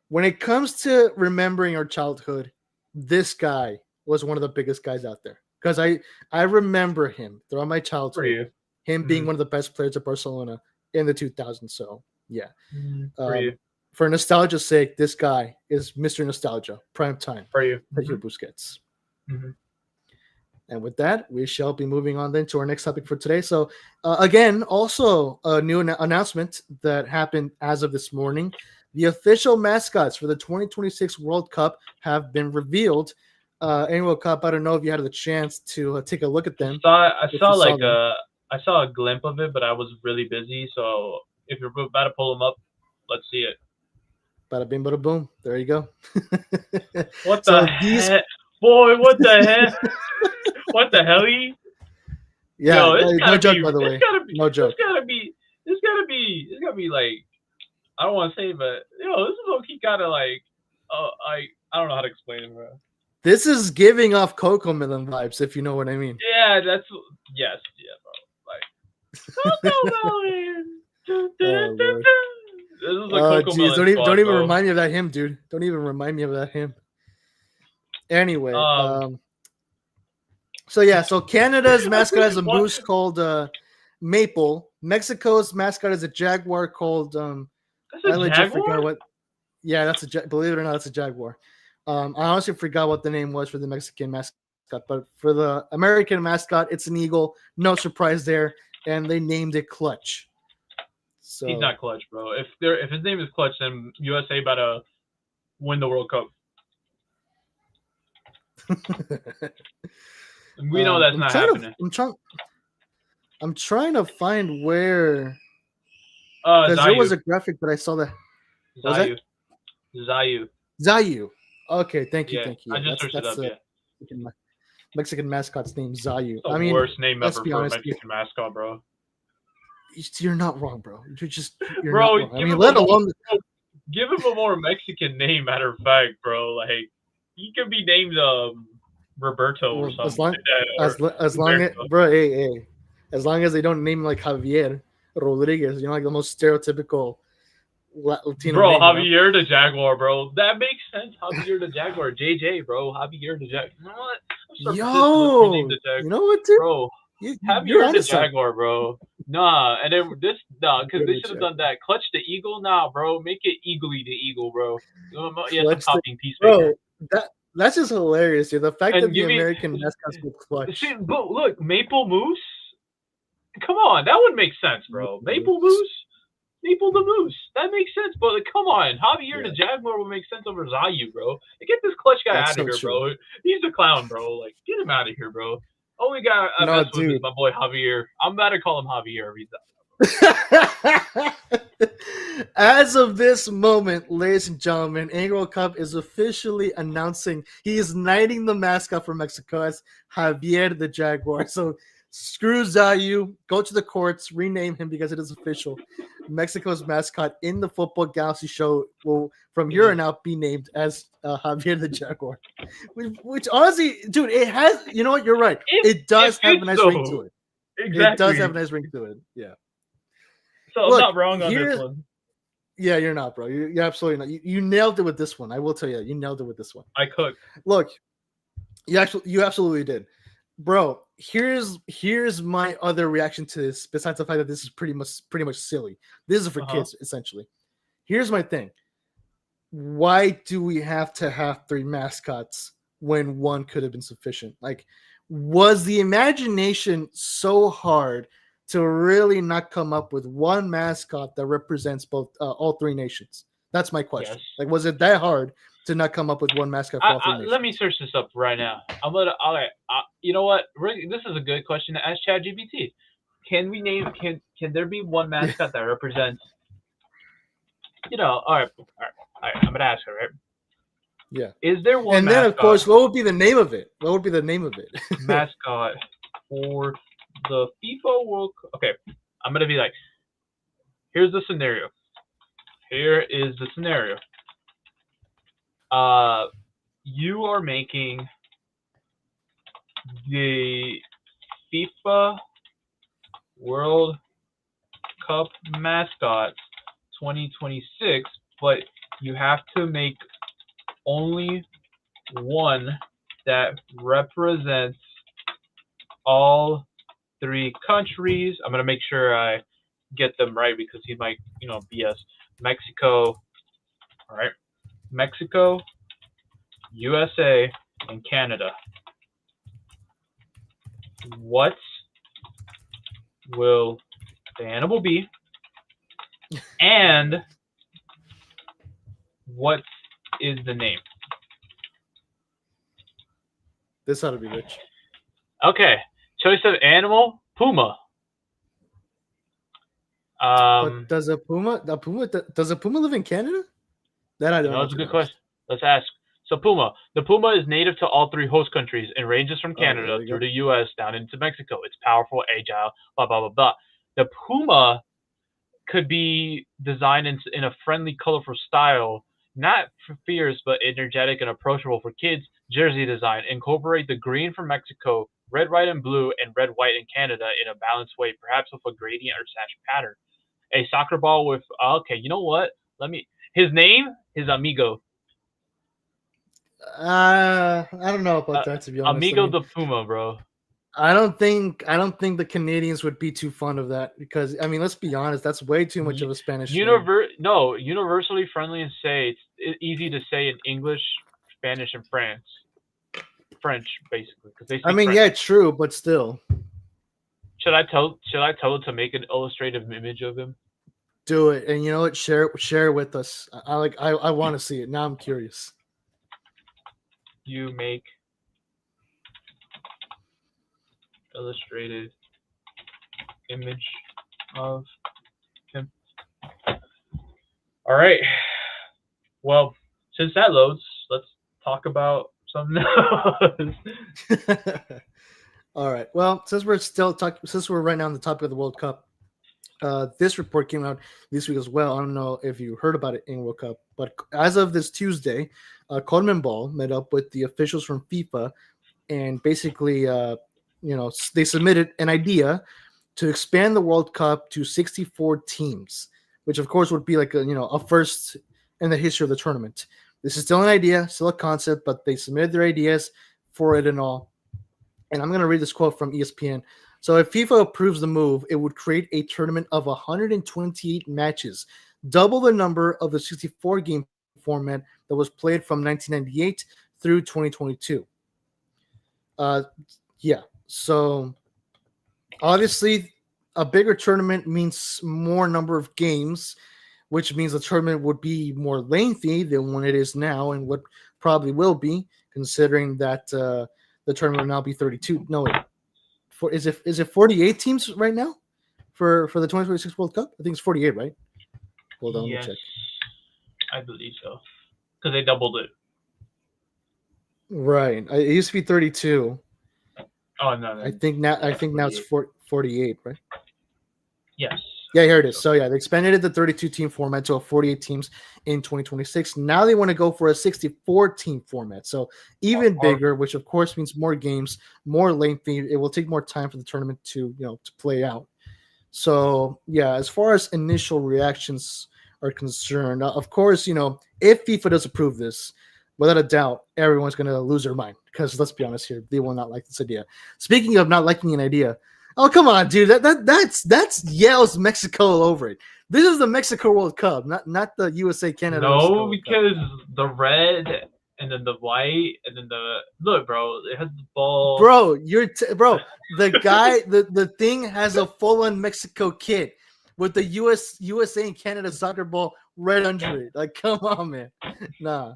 when it comes to remembering our childhood, this guy was one of the biggest guys out there because I remember him throughout my for childhood. you, Him being one of the best players at Barcelona in the 2000s. So yeah, for you, for nostalgia's sake, this guy is Mr. Nostalgia, prime time. for you, Sergio Busquets. Mm-hmm. And with that, we shall be moving on then to our next topic for today. So again, also a new announcement that happened as of this morning. The official mascots for the 2026 World Cup have been revealed. Annual Cup, I don't know if you had the chance to take a look at them. I saw a glimpse of it, but I was really busy. So if you're about to pull them up, let's see it. Bada bing, bada boom. There you go. What the heck? Boy, what the heck? What the hell? Yeah, yo, no joke, by the way. No joke. It's gotta be like, I don't want to say, but this is low-key kind of like, I don't know how to explain it, bro. This is giving off Coco Melon vibes, if you know what I mean. Yeah, bro. Like, Coco Melon. This is a Coco Melon. Don't even remind me of that hymn, dude. Don't even remind me of that hymn. Anyway, so Canada's mascot is a moose called Maple. Mexico's mascot is a jaguar called That's a jaguar? Believe it or not, that's a jaguar. I honestly forgot what the name was for the Mexican mascot, but for the American mascot, it's an eagle. No surprise there, and they named it Clutch. So he's not Clutch, bro. If his name is Clutch, then USA about to win the World Cup. We know that's not happening. I'm trying to find where. Because there was a graphic that I saw that. Zayu. Okay, thank you. I just searched it up. Yeah. Mexican mascot's name Zayu. I mean, worst name ever for a Mexican mascot, bro. You're not wrong, bro. You're bro, not wrong. I mean, let alone give him a more Mexican name. Matter of fact, bro, like he could be named Roberto or something. As long as they don't name him like Javier Rodriguez, like the most stereotypical Latino bro, name, Javier the Jaguar, bro. That makes sense. Javier the Jaguar, JJ, bro. Javier the Jaguar. You know what? You know what, dude? Bro, Javier the Jaguar, bro. Nah, and then because they should have done that. Clutch the Eagle, nah, bro. Make it Eagly the Eagle, bro. Yeah, some copying piece, bro. That's just hilarious, dude. The fact that the American mascots would Clutch. See, but look, Maple Moose. Come on, that would make sense, bro. Maple Moose. Maple the Moose. That makes sense, but come on. Javier the Jaguar would make sense over Zayu, bro. Get this Clutch guy out of here, bro. He's a clown, bro. Like, get him out of here, bro. Only guy I mess with is my boy Javier. I'm about to call him Javier every time. As of this moment, ladies and gentlemen, World Cup is officially announcing he is knighting the mascot for Mexico as Javier the Jaguar. So Screw Zayu. Go to the courts. Rename him because it is official. Mexico's mascot in the Football Galaxy show will, from here on out, be named as Javier the Jaguar. Which honestly, dude, it has. You know what? You're right. It does have a nice ring to it. Exactly. It does have a nice ring to it. Yeah. So I'm not wrong on this one. Yeah, you're not, bro. You're absolutely not. You nailed it with this one. I will tell you that. You nailed it with this one. I cooked. Look, you absolutely did. Bro, here's my other reaction to this, besides the fact that this is pretty much silly. This is for kids, essentially. Here's my thing. Why do we have to have 3 mascots when one could have been sufficient? Like, was the imagination so hard to really not come up with one mascot that represents both all 3 nations? That's my question. Yes. Like, was it that hard to not come up with one mascot for all 3 nations? Let me search this up right now. All right. You know what? This is a good question to ask ChatGPT. Can we name? Can there be one mascot that represents? All right. I'm gonna ask her, right? Yeah. Is there one? And then, of course, what would be the name of it? What would be the name of it? Mascot for the FIFA World Cup. Okay, I'm gonna be like, here's the scenario. Here is the scenario. You are making the FIFA World Cup mascot 2026, but you have to make only one that represents all 3 countries. I'm gonna make sure I get them right because he might, BS. Mexico, all right. Mexico, USA, and Canada. What will the animal be? And what is the name? This ought to be rich. Okay. Choice of animal, puma. But does a puma live in Canada? That I don't know. That's a good question. Let's ask. So the puma is native to all 3 host countries and ranges from Canada through the U.S. down into Mexico. It's powerful, agile, blah, blah, blah, blah. The puma could be designed in a friendly, colorful style, not fierce, but energetic and approachable for kids. Jersey design. Incorporate the green from Mexico, red, white, and blue, and red, white in Canada in a balanced way, perhaps with a gradient or sash pattern. A soccer ball with, okay, you know what? His name is Amigo. I don't know about that, to be honest. Amigo the Puma, bro. I don't think the Canadians would be too fond of that because, I mean, let's be honest, that's way too much of a Spanish name. No, universally friendly and say it's easy to say in English, Spanish, and French, basically, because they. I mean, French. yeah, true, but still. Should I tell it to make an illustrative image of him? Do it, and you know what? Share it with us. I want to see it now. I'm curious. You make illustrated image of him. All right. Well, since that loads, let's talk about something else. All right. Well, since we're right now on the topic of the World Cup, this report came out this week as well. I don't know if you heard about it in World Cup, but as of this Tuesday, Conmebol met up with the officials from FIFA, and basically, they submitted an idea to expand the World Cup to 64 teams, which of course would be like a first in the history of the tournament. This is still an idea, still a concept, but they submitted their ideas for it and all. And I'm going to read this quote from ESPN. So if FIFA approves the move, it would create a tournament of 128 matches, double the number of the 64-game format that was played from 1998 through 2022. Yeah, so obviously a bigger tournament means more number of games, which means the tournament would be more lengthy than when it is now, and what probably will be, considering that the tournament will now be 32. No, wait. Is it 48 teams right now for the 2026 World Cup? I think it's 48, right? Hold on, yes, let me check. I believe so, because they doubled it. Right, it used to be 32. Oh no, I no, think now yeah, it's 48. 48, right? Yes, Yeah, I here it think is. so. So yeah, they expanded the 32 team format to a 48 teams in 2026. Now they want to go for a 64 team format. So even Or bigger, which of course means more games, more lengthy. It will take more time for the tournament to, to play out. So yeah, as far as initial reactions are concerned, of course, if FIFA does approve this, without a doubt, everyone's gonna lose their mind because let's be honest here, they will not like this idea. Speaking of not liking an idea, oh come on, dude, that's Yale's Mexico all over it. This is the Mexico World Cup, not the USA Canada Mexico no, World Cup. because the red and then the white and then the look, bro. It has the ball. Bro, bro. The guy, the thing has a full-on Mexico kit with the USA and Canada soccer ball right under it. Like, come on, man. Nah,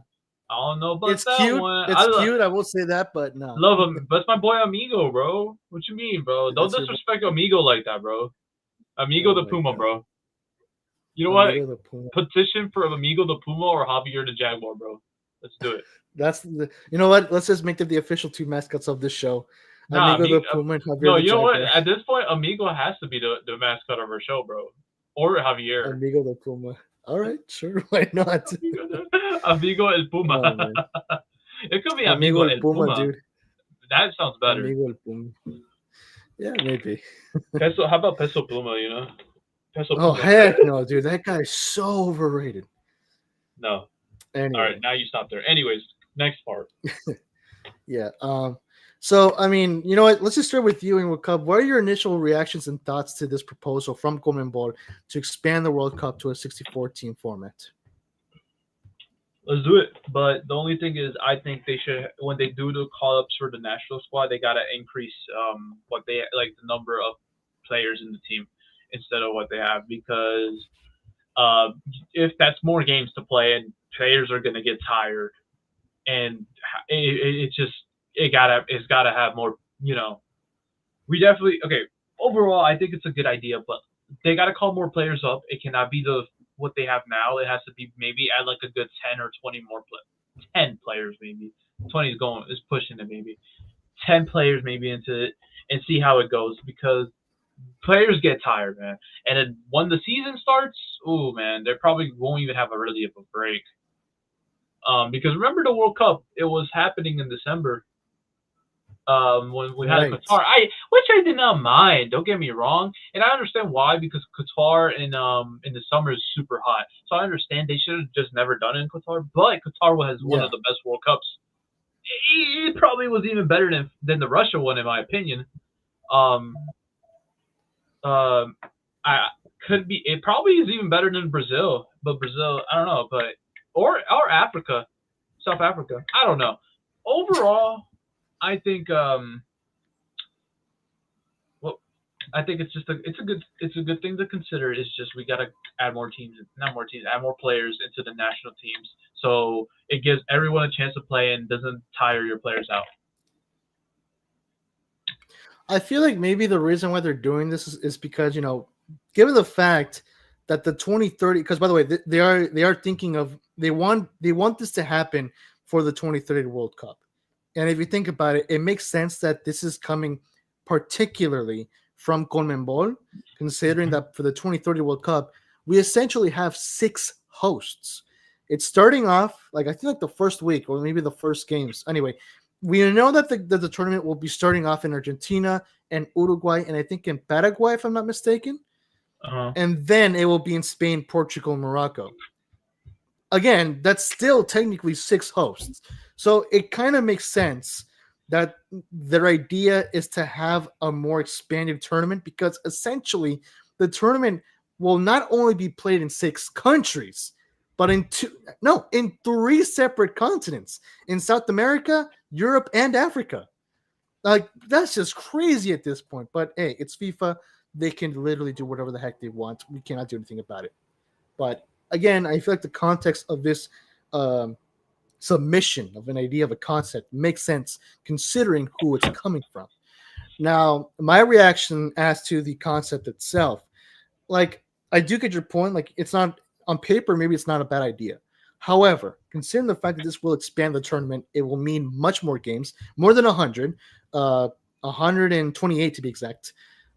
I don't know about it's that cute. one. It's cute. I will say that, but nah, Love him, but it's my boy Amigo, bro. What you mean, bro? Don't that's your boy. disrespect Amigo like that, bro. Amigo Oh the my Puma, god, bro. You know what? amigo the Puma. Petition for Amigo the Puma or Javier the Jaguar, bro. Let's do it. That's the. You know what? Let's just make them the official two mascots of this show. Nah, Amigo the Amigo. Puma and Javier No, the you know what? Jaguar. At this point, Amigo has to be the mascot of our show, bro. Or Javier. Amigo the Puma. All right, sure. Why not? Amigo el Puma. Oh man, It could be Amigo Amigo el el Puma, Puma. dude. That sounds better. Amigo el Puma. Yeah, maybe. Peso. How about Peso Pluma? You know, Peso Oh Pluma. heck no, dude! That guy is so overrated. No. All right, Anyway, now you stop there. Anyways, next part. yeah. So I mean, you know what? Let's just start with you and with Cup. What are your initial reactions and thoughts to this proposal from Conmebol to expand the World Cup to a 64 team format? Let's do it. But the only thing is, I think they should, when they do the call ups for the national squad, they gotta increase what they like the number of players in the team instead of what they have because uh, if that's more games to play and players are gonna get tired and it just it's gotta have more. You know, we definitely okay. Overall, I think it's a good idea, but they got to call more players up. It cannot be the what they have now. It has to be maybe add like a good 10 or 20 more 10 players maybe. 20 is pushing it maybe. 10 players maybe into it and see how it goes because players get tired, man. And then when the season starts, oh man, they probably won't even have a really of a break. Because remember the World Cup, it was happening in December when we had Right. Qatar. Which I did not mind. Don't get me wrong, and I understand why because Qatar in the summer is super hot. So I understand they should have just never done it in Qatar. But Qatar has one Yeah. of the best World Cups. It probably was even better than the Russia one in my opinion. Um, um, I could be. It probably is even better than Brazil, but Brazil, I don't know, but or Africa, South Africa. I don't know. Overall, I think well, I think it's a good thing to consider. It's just we gotta add more teams, not more teams, add more players into the national teams, so it gives everyone a chance to play and doesn't tire your players out. I feel like maybe the reason why they're doing this is because given the fact that the 2030, because by the way, they are thinking of they want this to happen for the 2030 World Cup. And if you think about it, it makes sense that this is coming particularly from Conmebol, considering that for the 2030 World Cup, we essentially have 6 hosts. It's starting off like I think like the first week or maybe the first games. Anyway, we know that the tournament will be starting off in Argentina and Uruguay and I think in Paraguay, if I'm not mistaken. Uh-huh. And then it will be in Spain, Portugal, and Morocco. Again, that's still technically 6 hosts. So it kind of makes sense that their idea is to have a more expanded tournament because essentially the tournament will not only be played in 6 countries, but in 3 separate continents in South America, Europe, and Africa. Like that's just crazy at this point. But hey, it's FIFA. They can literally do whatever the heck they want. We cannot do anything about it. But again, I feel like the context of this um, submission of an idea of a concept makes sense considering who it's coming from. Now, my reaction as to the concept itself, like I do get your point. Like it's not on paper, maybe it's not a bad idea. However, considering the fact that this will expand the tournament, it will mean much more games, more than 100. 128 to be exact.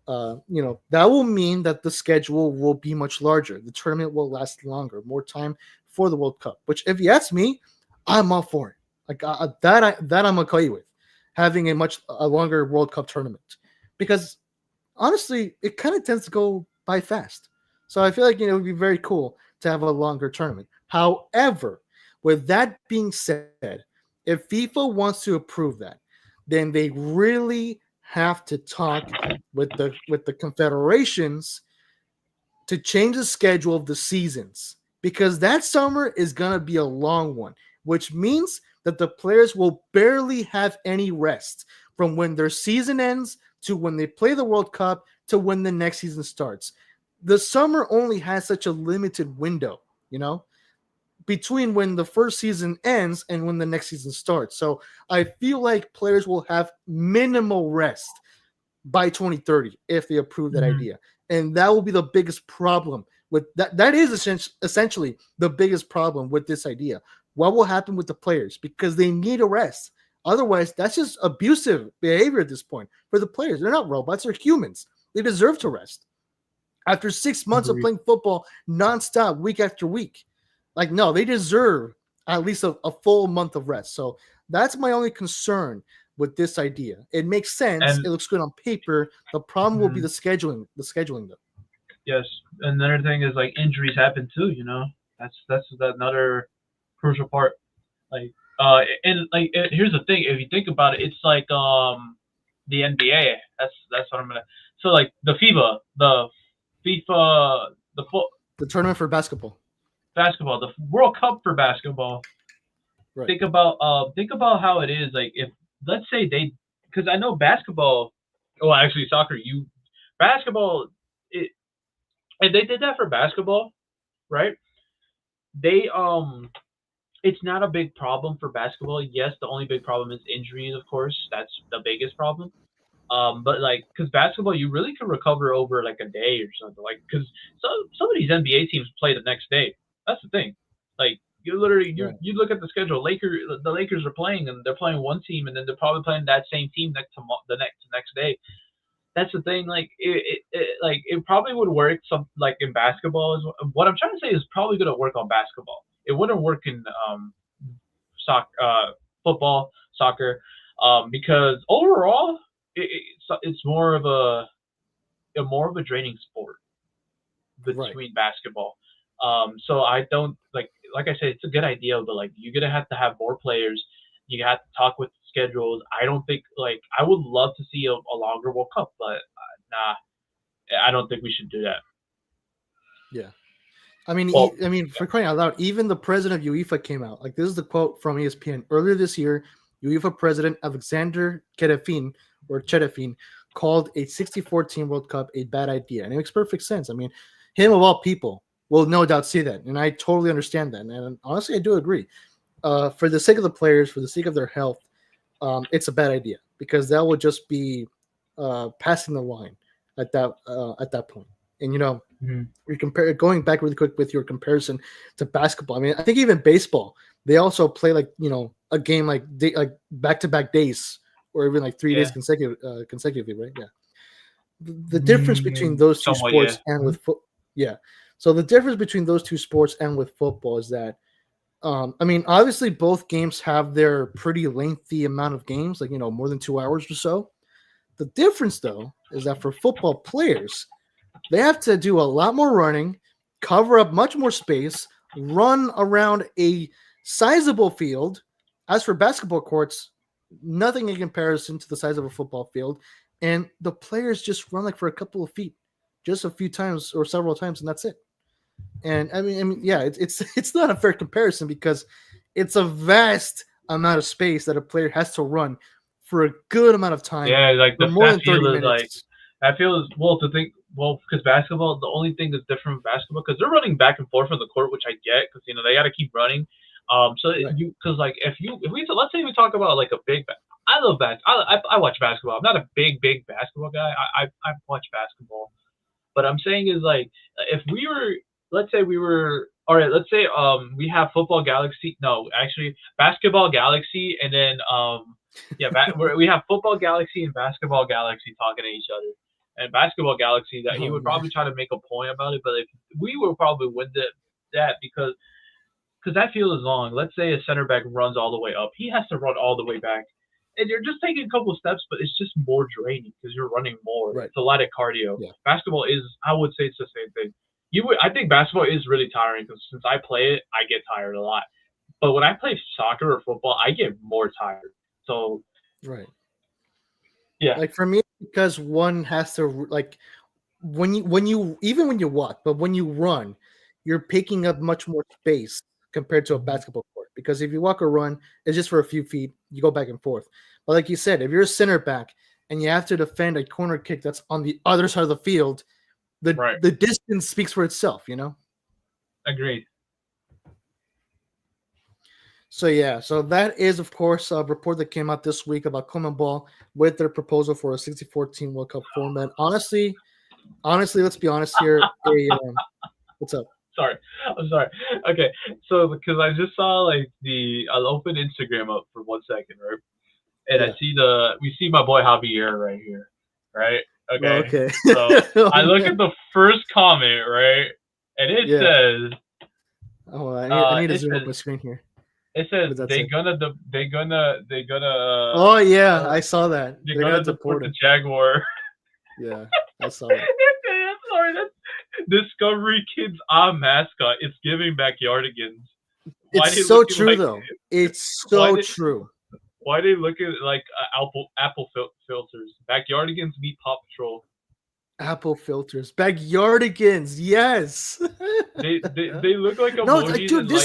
That will mean that the schedule will be much larger. The tournament will last longer, more time for the World Cup. Which, if you ask me, I'm all for it. Like that I'm okay with having a longer World Cup tournament because honestly, it kind of tends to go by fast. So I feel like it would be very cool to have a longer tournament. However, with that being said, if FIFA wants to approve that, then they really have to talk with the confederations to change the schedule of the seasons because that summer is going to be a long one, which means that the players will barely have any rest from when their season ends to when they play the World Cup to when the next season starts. The summer only has such a limited window, between when the first season ends and when the next season starts. So I feel like players will have minimal rest by 2030 if they approve that Mhm. idea. And that will be the biggest problem with that. That is essentially the biggest problem with this idea. What will happen with the players? Because they need a rest. Otherwise, that's just abusive behavior at this point for the players. They're not robots, they're humans. They deserve to rest. After 6 months of Agreed. playing football nonstop, week after week, like, no, they deserve at least a full month of rest. So that's my only concern with this idea. It makes sense. And It looks good on paper. The problem will be mhm, the scheduling. The scheduling, though. yes, another thing is like injuries happen too. That's another crucial part. Like and like here's the thing. If you think about it, it's like the NBA. That's what I'm gonna. So like the FIFA, the The tournament for basketball, basketball, the World Cup for basketball. right? Think about how it is. Like if let's say they, because I know basketball. Well, actually, soccer. Basketball. It, and they did that for basketball, right? They it's not a big problem for basketball. Yes, the only big problem is injuries, of course. That's the biggest problem. But like, because basketball, you really can recover over like a day or something. Like, because some of these NBA teams play the next day. That's the thing. Like, you literally Right. you look at the schedule. The Lakers are playing, and they're playing one team, and then they're probably playing that same team the next day. That's the thing. Like, it probably would work some like in basketball. What I'm trying to say is probably going to work on basketball. It wouldn't work in football, soccer, because overall, it's more of a draining sport Right. between basketball. So I don't like I said, it's a good idea, but like you're gonna have to have more players. You have to talk with schedules. I don't think like I would love to see a longer World Cup, but nah, I don't think we should do that. Yeah. I mean, Well, for crying out loud, even the president of UEFA came out. Like, this is the quote from ESPN earlier this year. UEFA president Alexander Cherefin called a 64-team World Cup a bad idea, and it makes perfect sense. I mean, him of all people will no doubt see that, and I totally understand that. And honestly, I do agree. For the sake of the players, for the sake of their health, it's a bad idea because that would just be passing the line at that point. And mhm, you compare going back really quick with your comparison to basketball. I mean, I think even baseball, they also play like a game like back to back days or even like 3 days yeah, consecutively, right? Yeah. The difference between those two somewhat, yeah. sports and Mhm. with yeah. So the difference between those two sports and with football is that I mean, obviously both games have their pretty lengthy amount of games, like more than 2 hours or so. The difference though is that for football players, they have to do a lot more running, cover up much more space, run around a sizable field. As for basketball courts, nothing in comparison to the size of a football field. And the players just run like for a couple of feet, just a few times or several times, and that's it. And yeah, it's it's not a fair comparison because it's a vast amount of space that a player has to run for a good amount of time Yeah, like for the more that than 30 field is like minutes. that field is well to think because basketball the only thing that's different from basketball because they're running back and forth on the court, which I get because they got to keep running. So Right. you because like if we let's say we talk about like a I love I watch basketball. I'm not a big basketball guy. I watch basketball, but I'm saying is like if we were let's say we were all right. Let's say we have football galaxy. No, actually basketball galaxy, and then Yeah, we have Football Galaxy and Basketball Galaxy talking to each other. And Basketball Galaxy, that he Oh would man. probably try to make a point about it, but if we will probably win that because that field is long. Let's say a center back runs all the way up, he has to run all the way back, and you're just taking a couple of steps, but it's just more draining because you're running more. Right. It's a lot of cardio. Yeah. Basketball is, I would say, it's the same thing. I think basketball is really tiring because since I play it, I get tired a lot. But when I play soccer or football, I get more tired. So Right. yeah, Like for me, because one has to like when you even when you walk, but when you run, you're picking up much more space compared to a basketball court. Because if you walk or run, it's just for a few feet, you go back and forth. But like you said, if you're a center back and you have to defend a corner kick that's on the other side of the field, the right. the distance speaks for itself, you know? Agreed. So yeah, so that is of course a report that came out this week about Conmebol with their proposal for a 64-team World Cup format. Honestly, let's be honest here. What's up? Sorry, I'm sorry. Okay, so because I just saw like I'll open Instagram up for 1 second, right? And Yeah. we see my boy Javier right here, right? Oh, Okay, okay. so Oh, I look man. at the first comment, right, and Yeah. Oh, I need to it zoom up says my screen here. it says What does that say? they gonna Oh yeah, uh, I saw that. they're They're gonna gonna deport deport the him. Jaguar. Yeah, I saw that. I'm sorry, that's Discovery Kids mascot. It's giving backyardigans. Why It's they so looking true like though. It's why so they true. why they looking like Apple filters? Backyardigans meet Paw Patrol. Apple filters, backyardigans. Yes. They look like No, it's like, emojis dude, and like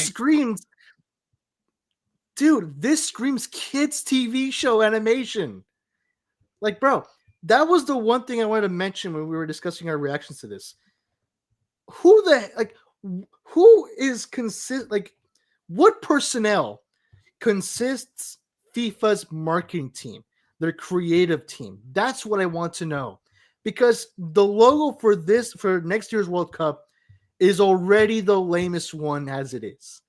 this screams kids TV show animation. Like, bro, that was the one thing I wanted to mention when we were discussing our reactions to this. Who the like who is what personnel consists FIFA's marketing team, their creative team? That's what I want to know. Because the logo for next year's World Cup is already the lamest one as it is.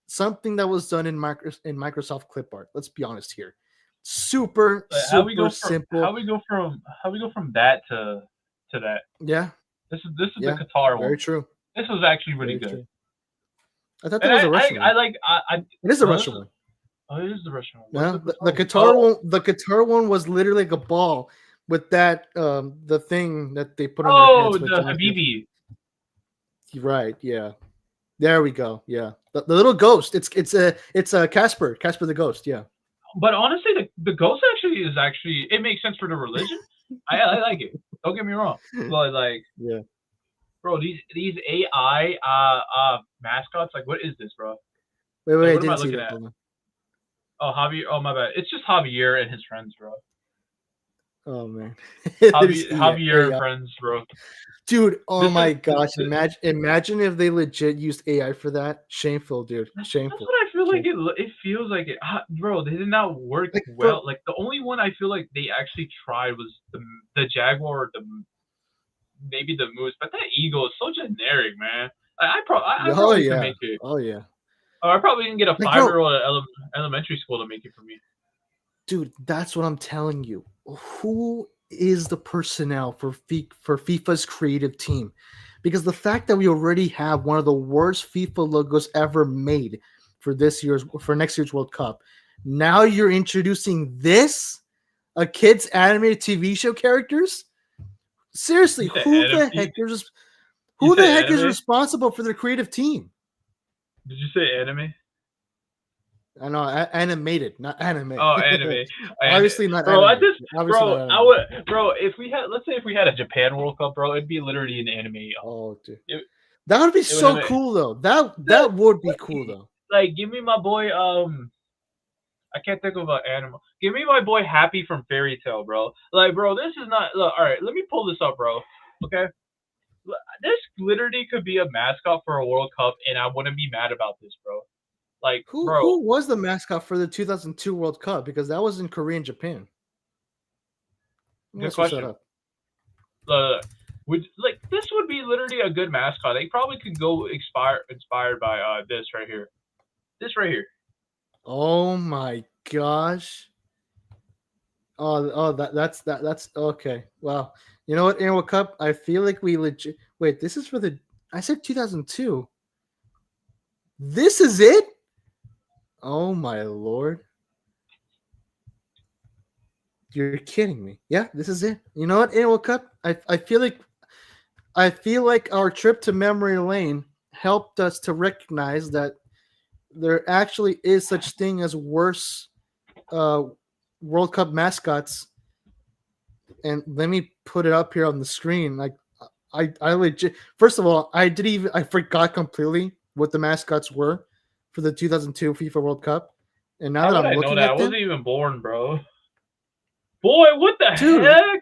Something that was done in Microsoft clip art. Let's be honest here. Super, super simple. how we go from that to that. Yeah, This is the yeah. Qatar Very one. true. This was actually really Very good. true. I thought that And was a Russian I one. like I It is a no, Russian one. it is the Russian one. What's Yeah, the the Qatar one? Qatar one. The Qatar one was literally like a ball with that the thing that they put on their Oh, heads with the John Smith. Habibi. Right. Yeah. There we go. Yeah. The little ghost. It's a Casper the ghost. Yeah. But honestly, the ghost actually it makes sense for the religion. I like it. Don't get me wrong. But like, Yeah. bro, these AI mascots, like, what is this, bro? Wait, Like, I what am I didn't see looking that. at? Hold on. Oh, Javier. Oh, my bad. It's just Javier and his friends, bro. Oh man. There's Javier and AI. friends, bro. Dude, oh This my is gosh. Imagine if they legit used AI for that. Shameful, dude. that's Shameful. what I feel like. Shameful. It feels like it, bro. They did not work Like, bro, well. Like the only one I feel like they actually tried was the Jaguar, or maybe the Moose, but that Eagle is so generic, man. I oh probably can yeah. make it. Oh yeah. Or I probably can get a Like, bro, 5-year-old at elementary school to make it for me. dude, that's what I'm telling you. Who is the personnel for FIFA's creative team? Because the fact that we already have one of the worst FIFA logos ever made for next year's World Cup, now you're introducing a kids animated TV show characters. Seriously, You said anime? You who said the heck is anime? responsible for their creative team? Did you say anime? I know, animated, not anime. Oh, anime. Obviously not Bro, anime. Obviously not I anime. would, bro. Let's say if we had a Japan World Cup, bro, it'd be literally an anime. Oh, dude. It, That would be it would have so cool though. That would be cool though. like, give me my boy. I can't think of an animal. Give me my boy Happy from Fairy Tale, bro. Like, bro, this is not. Look, all right, let me pull this up, bro. Okay, this literally could be a mascot for a World Cup, and I wouldn't be mad about this, bro. Like, bro, Who was the mascot for the 2002 World Cup? Because that was in Korea and Japan. good Let's switch that question. up. This would be literally a good mascot. They probably could go inspired by this right here. This right here. Oh my gosh. That's okay. Wow. You know what, World Cup? I feel like we legit. Wait, this is for the. I said 2002. This is it. Oh my lord! You're kidding me. Yeah, this is it. You know what, World Cup? I feel like our trip to memory lane helped us to recognize that there actually is such thing as worse uh, World Cup mascots. And let me put it up here on the screen. Like I legit. First of all, I forgot completely what the mascots were for the 2002 FIFA World Cup. And now How that would I'm I know looking that? I at wasn't them, even born, bro. Boy, what the dude, heck?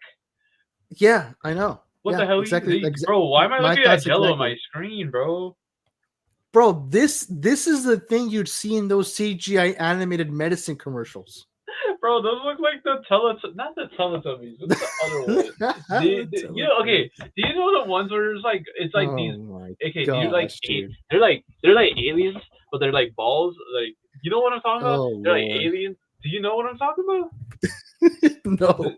yeah, I know. What the Yeah, hell exactly. bro? Why am I My looking at thoughts Jello on my exactly. screen, bro? Bro, this is the thing you'd see in those CGI animated medicine commercials. Bro, those look like the not the Teletubbies. What's the other one? You know, okay. Do you know the ones where it's like Oh these? my Okay, these like gosh, dude. they're like aliens, but they're like balls. Like you know what I'm talking about? Oh They're like lord. aliens. Do you know what I'm talking about? No.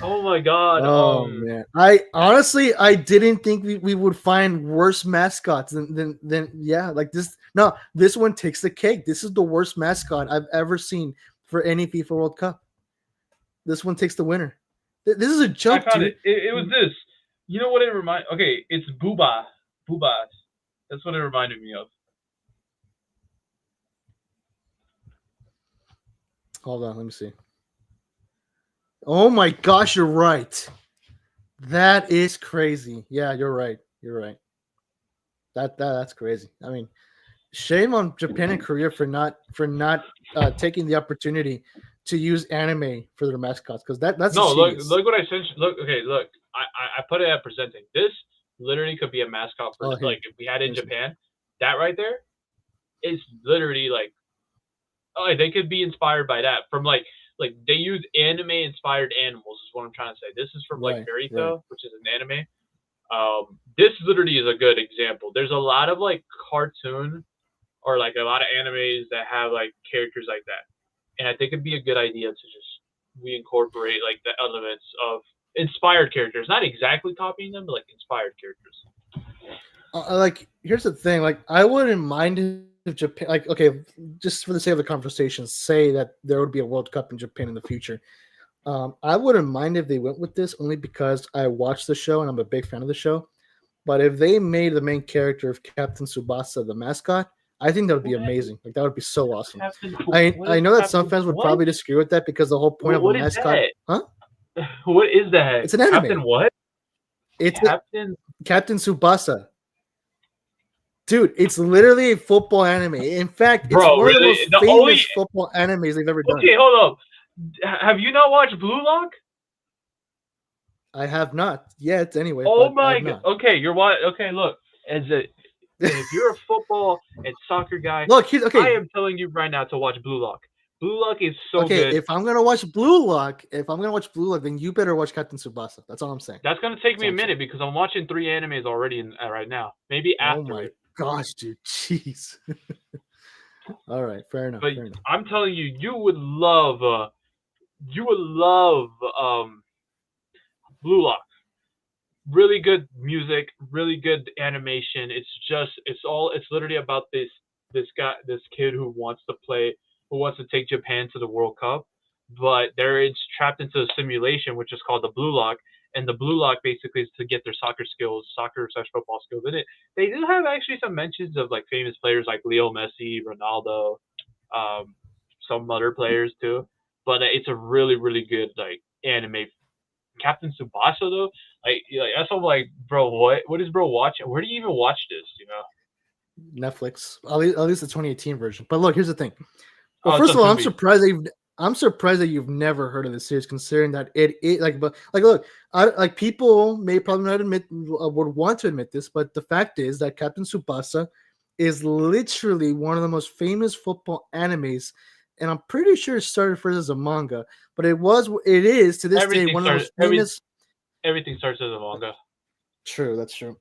Oh my god. Oh man. I didn't think we would find worse mascots than yeah, like this. No, this one takes the cake. This is the worst mascot I've ever seen for any FIFA World Cup. This one takes the winner. This is a I joke, found it. dude. It was this. You know what it remind? Okay, it's Booba. Boobas. That's what it reminded me of. Hold on, let me see. Oh my gosh, you're right. That is crazy. Yeah, you're right. You're right. That's crazy. I mean, shame on Japan and Korea for not taking the opportunity to use anime for their mascots because that's No, look, genius. look what I sent you. Look, okay, look. I put it at presenting. This literally could be a mascot for Oh, here, like if we had it let in me see. Japan. That right there is literally like oh they could be inspired by that from like they use anime inspired animals is what I'm trying to say. This is from like Right, Fairy right. Tale, which is an anime. This literally is a good example. There's a lot of like cartoon or like a lot of animes that have like characters like that, and I think it'd be a good idea to just we incorporate like the elements of inspired characters, not exactly copying them, but like inspired characters. Like, here's the thing. Like, I wouldn't mind if Japan, like, okay, just for the sake of the conversation, say that there would be a World Cup in Japan in the future. I wouldn't mind if they went with this only because I watched the show and I'm a big fan of the show. But if they made the main character of Captain Tsubasa the mascot, I think that would be What? amazing. Like that would be so awesome. Captain? I What I is know that some Captain? fans would What? probably disagree with that because the whole point of a What is mascot, that? huh? What is that? It's an anime. Captain what? It's Captain? Captain Tsubasa. Dude, it's literally a football anime. In fact, it's Bro, one of the really? most The only famous football animes they've ever done. okay, hold up. Have you not watched Blue Lock? I have not yet, anyway, Oh but I my have god. not. Okay, you're what? Okay, look. As a and if you're a football and soccer guy, Look, here's I okay. am telling you right now to watch Blue Lock. Blue Lock is so Okay, good. if I'm gonna watch Blue Lock, then you better watch Captain Tsubasa. That's all I'm saying. That's gonna take That's me all a I'm saying. minute because I'm watching 3 animes already right now. Maybe Oh after my it. gosh, dude. Jeez. All right, fair enough. But Fair enough. I'm telling you, you would love Blue Lock. Really good music, really good animation. It's literally about this kid who wants to play, who wants to take Japan to the World Cup, but they're trapped into a simulation which is called the Blue Lock, and the Blue Lock basically is to get their soccer/football skills in it. They do have actually some mentions of like famous players like Leo Messi, Ronaldo, um, some other players too. But it's a really really good like anime. Captain Subasa though, like that's all I'm like, bro, what is bro watching? Where do you even watch this? You know? Netflix. At least the 2018 version. But look, here's the thing. Well, Oh, it's first on of all, Tubi. I'm surprised that you've never heard of this series, considering that it like but like look, like people may probably not admit would want to admit this, but the fact is that Captain Tsubasa is literally one of the most famous football animes, and I'm pretty sure it started first as a manga, but it is to this day Everything one of the starts most famous. everything starts as a manga. True, that's true.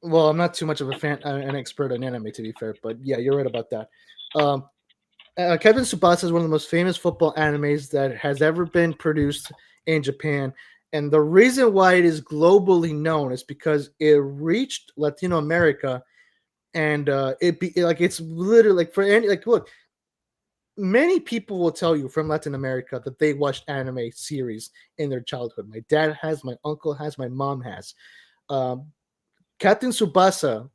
Well, I'm not too much of an expert on anime, to be fair, but yeah, you're right about that. Um, Captain Tsubasa is one of the most famous football animes that has ever been produced in Japan. And the reason why it is globally known is because it reached Latino America, and it's literally like for any like look, many people will tell you from Latin America that they watched anime series in their childhood. My dad has, my uncle has, my mom has. Um, Captain Tsubasa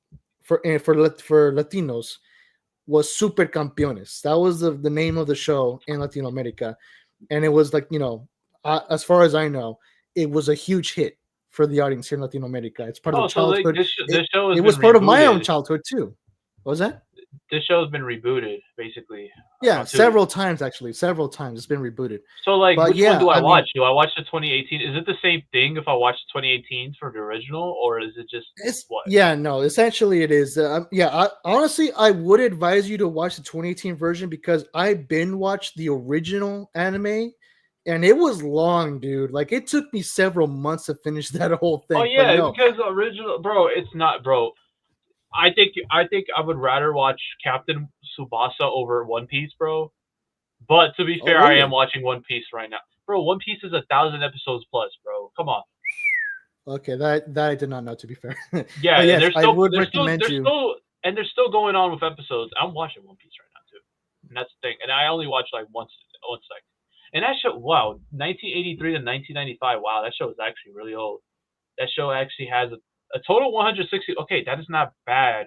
for Latinos was Super Campeones. That was the name of the show in Latino America, and it was like as far as I know, it was a huge hit for the audience here in Latino America. It's part of the Oh, so like childhood. this show It has was been part of my own rebooted. childhood too. What was that? This show has been rebooted basically Yeah, too. several times actually. Several times it's been rebooted. So like, But which one yeah, do I I watch? mean, Do I watch the 2018? Is it the same thing if I watch the 2018s for the original, or is it just it's what? yeah, no, essentially it is. Honestly, I would advise you to watch the 2018 version because I binge watched the original anime, and it was long, dude. Like it took me several months to finish that whole Oh thing. But yeah, no, because the original, bro, it's not, bro. I think I would rather watch Captain Subasa over One Piece, bro. But to be oh fair, I am really? watching One Piece right now, bro. One Piece is 1,000 episodes plus, bro. Come on. Okay, that I did not know to be fair. Yeah, But and yes, they're I still would they're still recommend they're you. still and they're still going on with episodes. I'm watching One Piece right now too, and that's the thing. And I only watch like once like, and that show, wow, 1983 to 1995. Wow, that show is actually really old. That show actually has a total 160. Okay, that is not bad.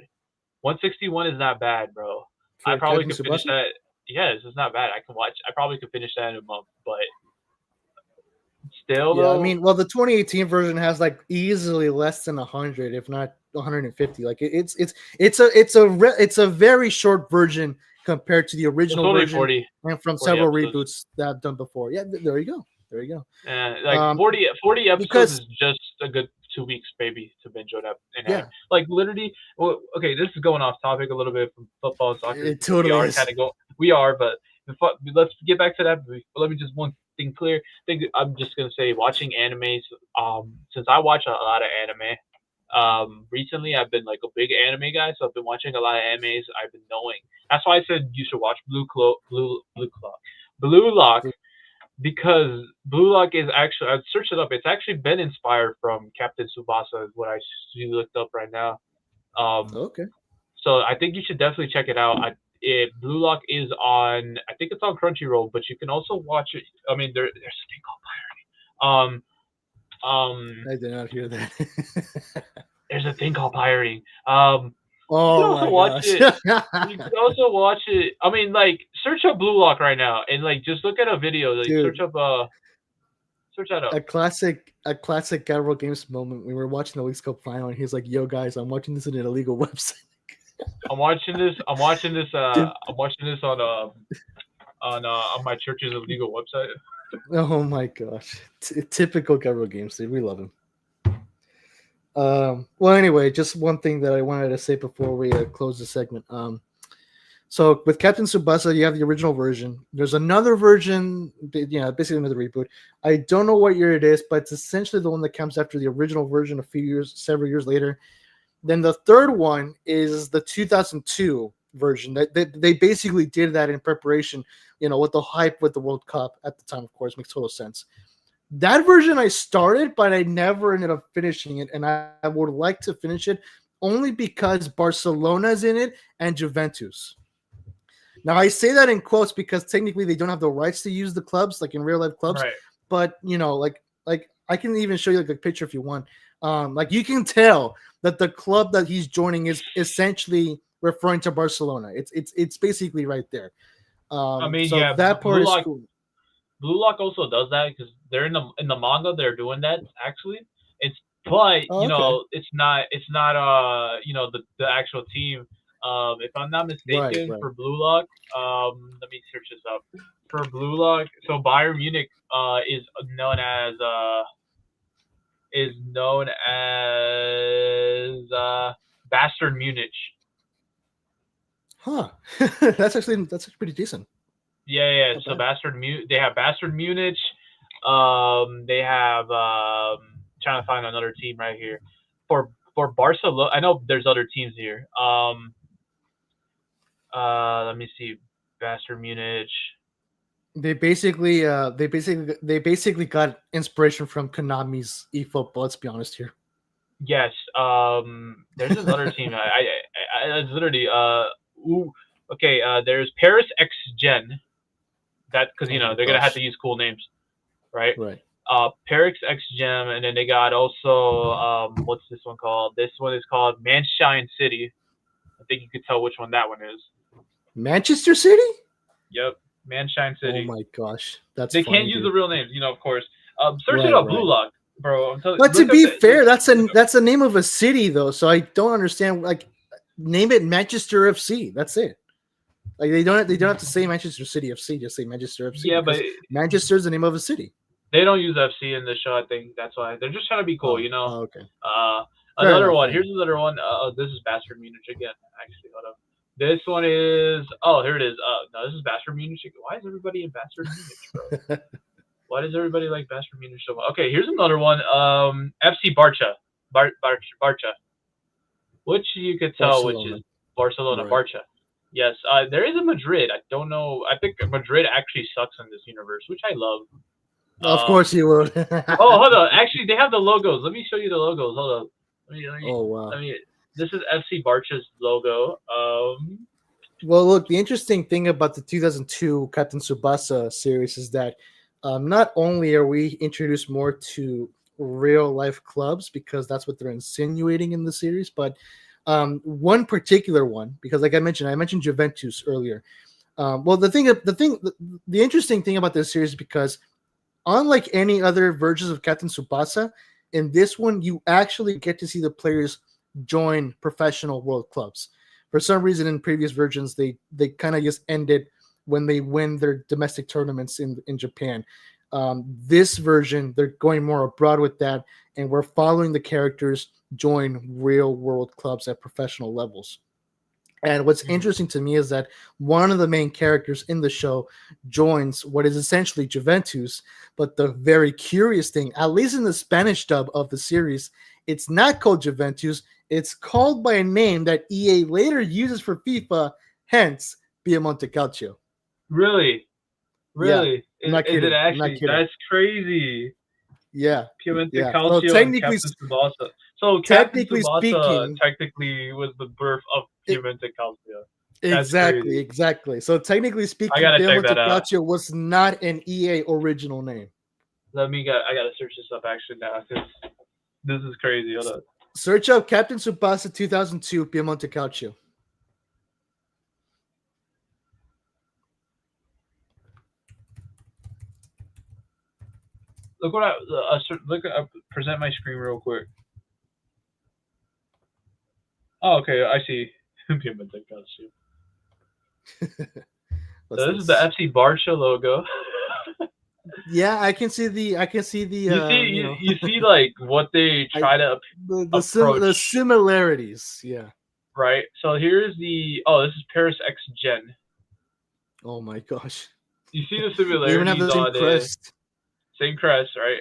161 is not bad, bro. I For probably Captain could finish Tsubasa? that. Yes, it's not bad. I can watch. I probably could finish that in a month, but still Yeah, I though. mean, well, the 2018 version has like easily less than 100, if not 150. Like it's a very short version compared to the It's original only version, 40, and from 40 several episodes. reboots that I've done before. Yeah, there you go. There you go. Like 40 episodes Because is just a good 2 weeks, maybe, to binge it up and have. yeah, Like literally, well, okay, this is going off topic a little bit from football and soccer it because we totally are is. kind of go, we are, but let's get back to that. But let me just one thing clear. I'm just gonna say, watching animes. Since I watch a lot of anime, recently I've been like a big anime guy, so I've been watching a lot of animes. I've been knowing. That's why I said you should watch Blue Lock, because Blue Lock is actually, I searched it up. It's actually been inspired from Captain Tsubasa, is what I see looked up right now. Um, Okay. so I think you should definitely check it out. Blue Lock is on, I think it's on Crunchyroll, but you can also watch it. I mean, there's a thing called pirating. I did not hear that. There's a thing called pirating. You can Oh also my watch gosh. it. You can also watch it. I mean, like, search up Blue Lock right now and like just look at a video. Like, Dude, search that up. a classic Gabriel Games moment. We were watching the Leagues Cup final, and he's like, "Yo, guys, I'm watching this in an illegal website." I'm watching this. I'm watching this. Dude, I'm watching this on my church's illegal website. oh my gosh, typical Gabriel Games, dude. We love him. Well, anyway, just one thing that I wanted to say before we close the segment. So with Captain Tsubasa, you have the original version. There's another version, basically another reboot. I don't know what year it is, but it's essentially the one that comes after the original version several years later. Then the third one is the 2002 version. They basically did that in preparation, with the hype with the World Cup at the time. Of course, makes total sense. That version I started, but I never ended up finishing it, and I would like to finish it only because Barcelona's in it and Juventus. Now I say that in quotes because technically they don't have the rights to use the clubs like in real life clubs, Right. but like I can even show you like a picture if you want. Like you can tell that the club that he's joining is essentially referring to Barcelona. It's basically right there. I mean, So yeah, that part Blue is Lock. cool. Blue Lock also does that because they're in the manga. They're doing that actually. It's but Oh, okay. it's not the actual team. If I'm not Right, mistaken, right. for Blue Lock, let me search this up. For Blue Lock, so Bayern Munich is known as Bastard Munich. Huh. that's actually pretty decent. Yeah. Not So bad. They have Bastard Munich. They have trying to find another team right here for Barcelona. I know there's other teams here. Let me see. Bastard Munich. They basically got inspiration from Konami's eFootball. Let's be honest here. Yes. There's another team. It's literally ooh, okay. There's Paris X Gen. That because Oh my they're gonna have to gosh. use cool names, right? Right. Paris X Gem, and then they got also what's this one called? This one is called Manshine City. I think you could tell which one that one is. Manchester City? Yep, Manshine Oh City. my gosh. That's They funny, can't use the dude. real names, of course. Search it Right, up, Blue right. Lock, bro. I'm telling. But to Look up be the. fair, that's the name of a city though, so I don't understand. Like, name it Manchester FC. That's it. Like they don't have to say Manchester City FC. Just say Manchester FC Yeah, but because Manchester is the name of a city. they don't use FC in the show. I think that's why they're just trying to be cool, Okay. Uh, Fair another enough, one. fair Here's enough. another one. This is Bastard Munich again. Actually, hold up. This one is. Oh, here it is. No, this is Bastard Munich. Why is everybody in Bastard Munich, bro? Why does everybody like Bastard Munich so much? Okay, here's another one. FC Barca. Barca. Which you could tell which is Barcelona. Right. Barca. Yes. There is a Madrid. I don't know. I think Madrid actually sucks in this universe, which I love. Of course you would. Oh, hold on. Actually, they have the logos. Let me show you the logos. Hold on. Oh wow. This is FC Barca's logo. Well, look, the interesting thing about the 2002 Captain Tsubasa series is that not only are we introduced more to real life clubs because that's what they're insinuating in the series, but one particular one, because like I mentioned Juventus earlier. Well, the interesting thing about this series is because unlike any other versions of Captain Tsubasa, in this one you actually get to see the players join professional world clubs. For some reason, in previous versions, they kind of just ended when they win their domestic tournaments in Japan. This version, they're going more abroad with that, and we're following the characters join real world clubs at professional levels. And what's interesting to me is that one of the main characters in the show joins what is essentially Juventus. But the very curious thing, at least in the Spanish dub of the series, it's not called Juventus. It's called by a name that EA later uses for FIFA, hence Piemonte Calcio. Really? Yeah, Is it I'm not actually? kidding. That's crazy. Yeah, Piemonte yeah. So Calcio and technically, Captain Tsubasa. So Captain technically Tsubasa speaking, technically was the birth of it, Piemonte Calcio. That's exactly, crazy. exactly. So technically I speaking, gotta check Piemonte that out. Calcio was not an EA original name. I gotta search this up actually now because this is crazy. Hold on. Search up Captain Tsubasa 2002 Piemonte Calcio. Look what I present my screen real quick. Oh, okay, I see. Piemonte Calcio. So this is the FC Barca logo. Yeah, I can see the. You see like what they try to approach. The similarities. Yeah. Right. So here's this is Paris X Gen. Oh my gosh. You see the similarities They even have the same on crest. it. Same crest, right?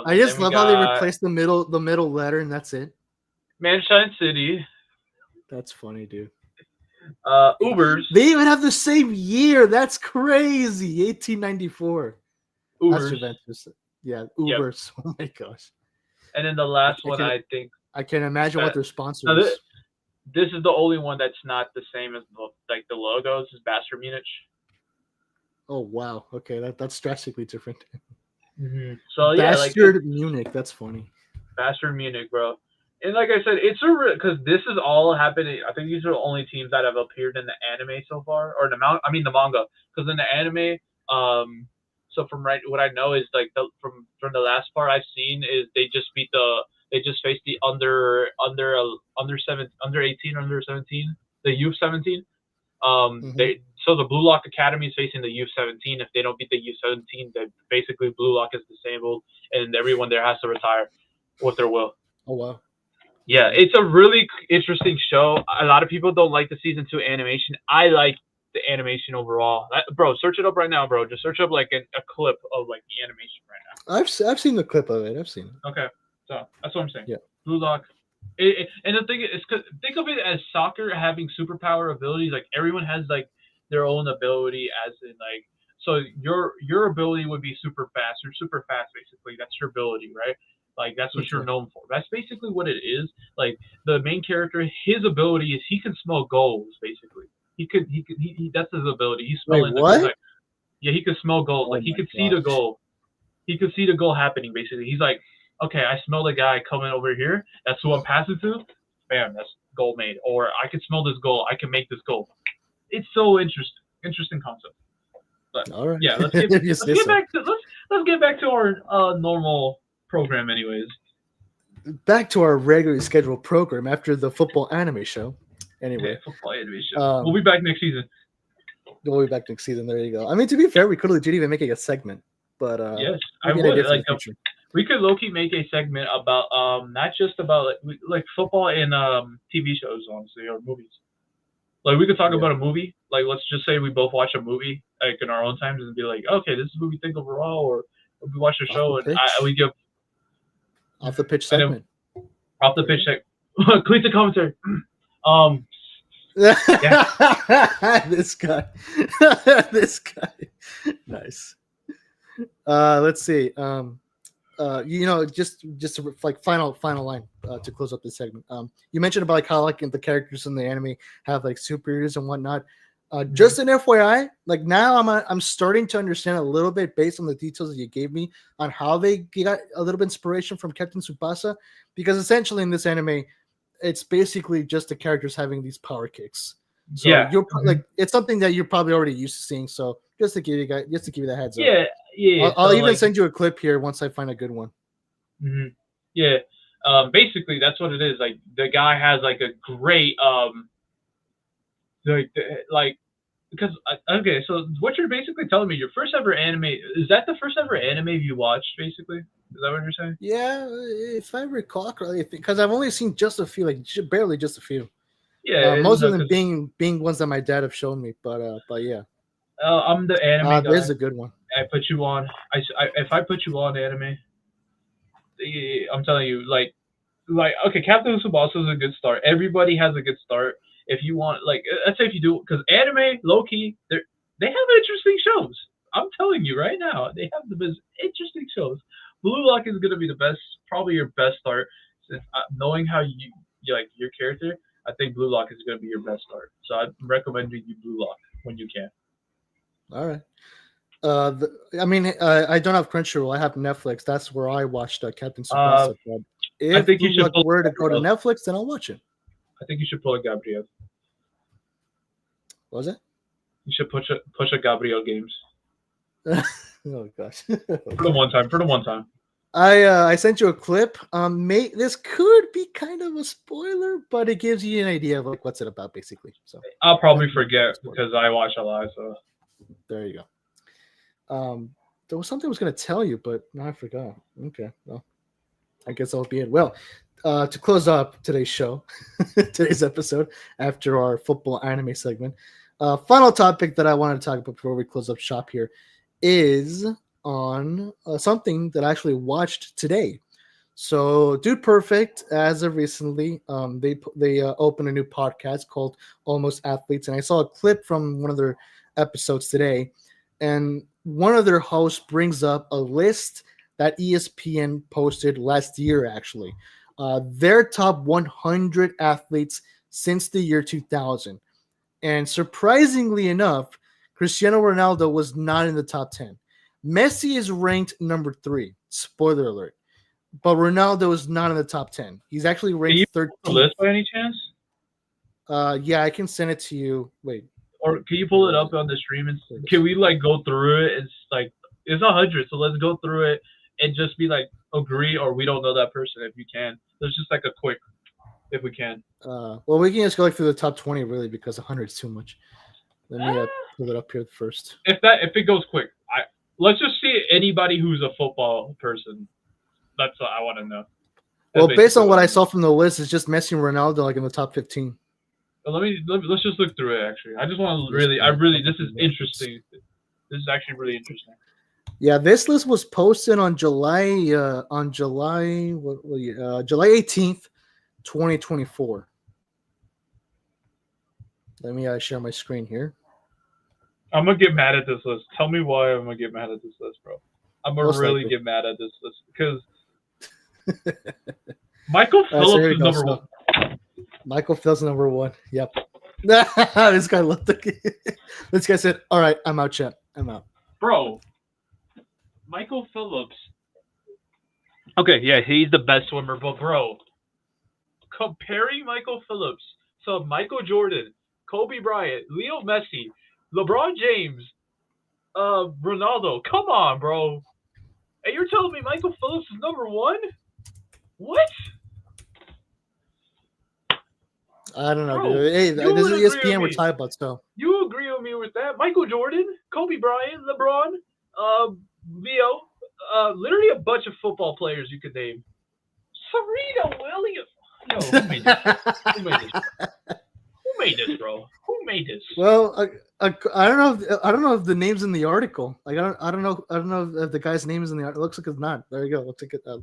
I just love how they replaced the middle letter and that's it. Manshine City. That's funny, dude. Ubers. They even have the same year. That's crazy. 1894. Ubers. That's Juventus. Yeah, Ubers. Yep. Oh my gosh. And then the last one, I think. I can imagine what their sponsor is. This is the only one that's not the same as the logos. Is Bastard Munich. Oh wow. Okay, that's drastically different. Mm-hmm. So Bastard Munich. That's funny. Bastard Munich, bro. And like I said, it's because this is all happening. I think these are the only teams that have appeared in the anime so far, or the manga. Because in the anime, so from what I know is like from the last part I've seen is they just faced the under 18, under 17, the youth 17. So the Blue Lock Academy is facing the youth 17. If they don't beat the youth 17, then basically Blue Lock is disabled, and everyone there has to retire with their will. Oh wow. Yeah, it's a really interesting show. A lot of people don't like the season 2 animation. I like the animation overall. Bro, search it up right now, bro. Just search up like a clip of like the animation right now. I've seen the clip of it. I've seen it. Okay, so that's what I'm saying. Yeah. Blue Lock. And the thing is, think of it as soccer having superpower abilities. Like everyone has like their own ability, as in like, so your ability would be super fast. You're super fast, basically. That's your ability, right? Like that's what you're Okay. known for. That's basically what it is. Like the main character, his ability is he can smell goals. Basically, that's his ability. He's Wait, smelling the. He's what? like, yeah, he can smell goals. Oh Like he my could see the gosh. goal. He could see the goal happening. Basically, he's like, okay, I smell the guy coming over here. That's who I'm passing to. Bam, that's goal made. Or I can smell this goal. I can make this goal. It's so interesting concept. But All right. yeah, If you say so. let's get back to our normal program, anyways. Back to our regularly scheduled program after the football anime show. Yeah, Anyway, football animation. We'll um, be back next season. we'll be back next season. There you go. I mean, to be fair, we could legit even make it a segment, but Yes, I maybe an would idea for the like. future. We could low key make a segment about not just about like football and TV shows, honestly, or movies. Like we could talk Yeah. about a movie. Like let's just say we both watch a movie like in our own times and be like, okay, this is what we think overall, or we watch a Off the show and pitch. we give Off the pitch and then segment. off the There pitch you like cleat the commentary. Um, go. yeah, This guy. This guy. Nice. Let's see. Just like final line to close up this segment. You mentioned about like how like the characters in the anime have like superiors and whatnot. Just an FYI, like now I'm starting to understand a little bit based on the details that you gave me on how they got a little bit inspiration from Captain Tsubasa, because essentially in this anime, it's basically just the characters having these power kicks. So yeah, like it's something that you're probably already used to seeing. So just to give you that heads up. yeah, yeah. I'll So even like, send you a clip here once I find a good one. yeah. Basically that's what it is. Like the guy has like a great like because okay, so what you're basically telling me, your first ever anime, is that the first ever anime you watched? Basically, is that what you're saying? Yeah, if I recall correctly, because I've only seen just a few, like barely just a few. Yeah, Most of no, them because being ones that my dad have shown me. But yeah, I'm the anime this guy. is a good one. I put you on. If I put you on anime, I'm telling you, like okay, Captain Tsubasa is a good start. Everybody has a good start. If you want, like, let's say if you do, because anime, low key, they have interesting shows. I'm telling you right now, they have the best interesting shows. Blue Lock is gonna be the best, probably your best start. Since knowing how you like your character, I think Blue Lock is gonna be your best start. So I'm recommending you Blue Lock when you can. All right. I mean, I don't have Crunchyroll. I have Netflix. That's where I watched Captain Uh, Tsubasa. But I if think you Blue should Lock pull. were to go to Netflix, then I'll watch it. I think you should pull a Gabriel. What was it? You should push a Gabriel games. Oh gosh. For the one time. For the one time. I sent you a clip. This could be kind of a spoiler, but it gives you an idea of like what's it about, basically. So I'll probably forget because I watch a lot. So there you go. There was something I was going to tell you, but now I forgot. Okay, well, I guess that'll be it. Well, to close up today's show, today's episode, after our football anime segment, final topic that I wanted to talk about before we close up shop here is on something that I actually watched today. So, Dude Perfect, as of recently, they opened a new podcast called Almost Athletes, and I saw a clip from one of their episodes today, and one of their hosts brings up a list that ESPN posted last year, actually, their top 100 athletes since the year 2000, and surprisingly enough, Cristiano Ronaldo was not in the top 10. Messi is ranked number 3. Spoiler alert. But Ronaldo is not in the top 10. He's actually can you ranked pull the 13th. list by any chance? Yeah, I can send it to you. Wait. Or can you pull it up on the stream and can we like go through it? It's like it's 100, so let's go through it and just be like agree or we don't know that person if you can. There's just like a quick if we can. Well, we can just go like through the top 20 really because 100 is too much. Let me pull it up here first. If it goes quick, let's just see anybody who's a football person. That's what I want to know. Well, based on what I saw from the list, it's just Messi and Ronaldo like in the top 15. Let's just look through it. Actually, I just want to this is interesting. This is actually really interesting. Yeah, this list was posted on July 18th, 2024. Let me share my screen here. I'm gonna get mad at this list. Tell me why I'm gonna get mad at this list, bro. I'm gonna Most really likely. get mad at this list because Michael So Phillips here we is go. number So, one. Michael Phelps number 1. Yep. This guy looked like this guy said, "All right, I'm out, chat. I'm out." Bro, Michael Phillips. Okay, yeah, he's the best swimmer, but bro, comparing Michael Phillips to Michael Jordan, Kobe Bryant, Leo Messi, LeBron James, Ronaldo. Come on, bro. And you're telling me Michael Phillips is number 1? What? I don't know, Bro, dude. Hey, you this would is agree with ESPN. We're me. tied about so. You agree with me with that? Michael Jordan, Kobe Bryant, LeBron, Leo, literally a bunch of football players you could name. Serena Williams. Yo, who made this? Who made this? Who made this, bro? Who made this? Well, I don't know. I don't know if the name's in the article. Like I don't know. I don't know if the guy's name is in the article. It looks like it's not. There you go.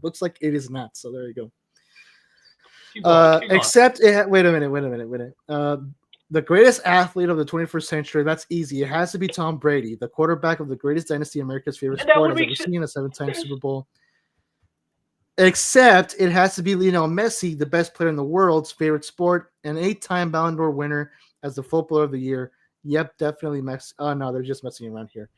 Looks like it is not. So there you go. Keep going, keep going. Except it. Wait a minute. The greatest athlete of the 21st century. That's easy. It has to be Tom Brady, the quarterback of the greatest dynasty, America's favorite sport has ever seen, a 7-time Super Bowl. Except it has to be Lionel Messi, the best player in the world's favorite sport, an 8-time Ballon d'Or winner as the footballer of the year. Yep, definitely Messi. Oh no, they're just messing around here.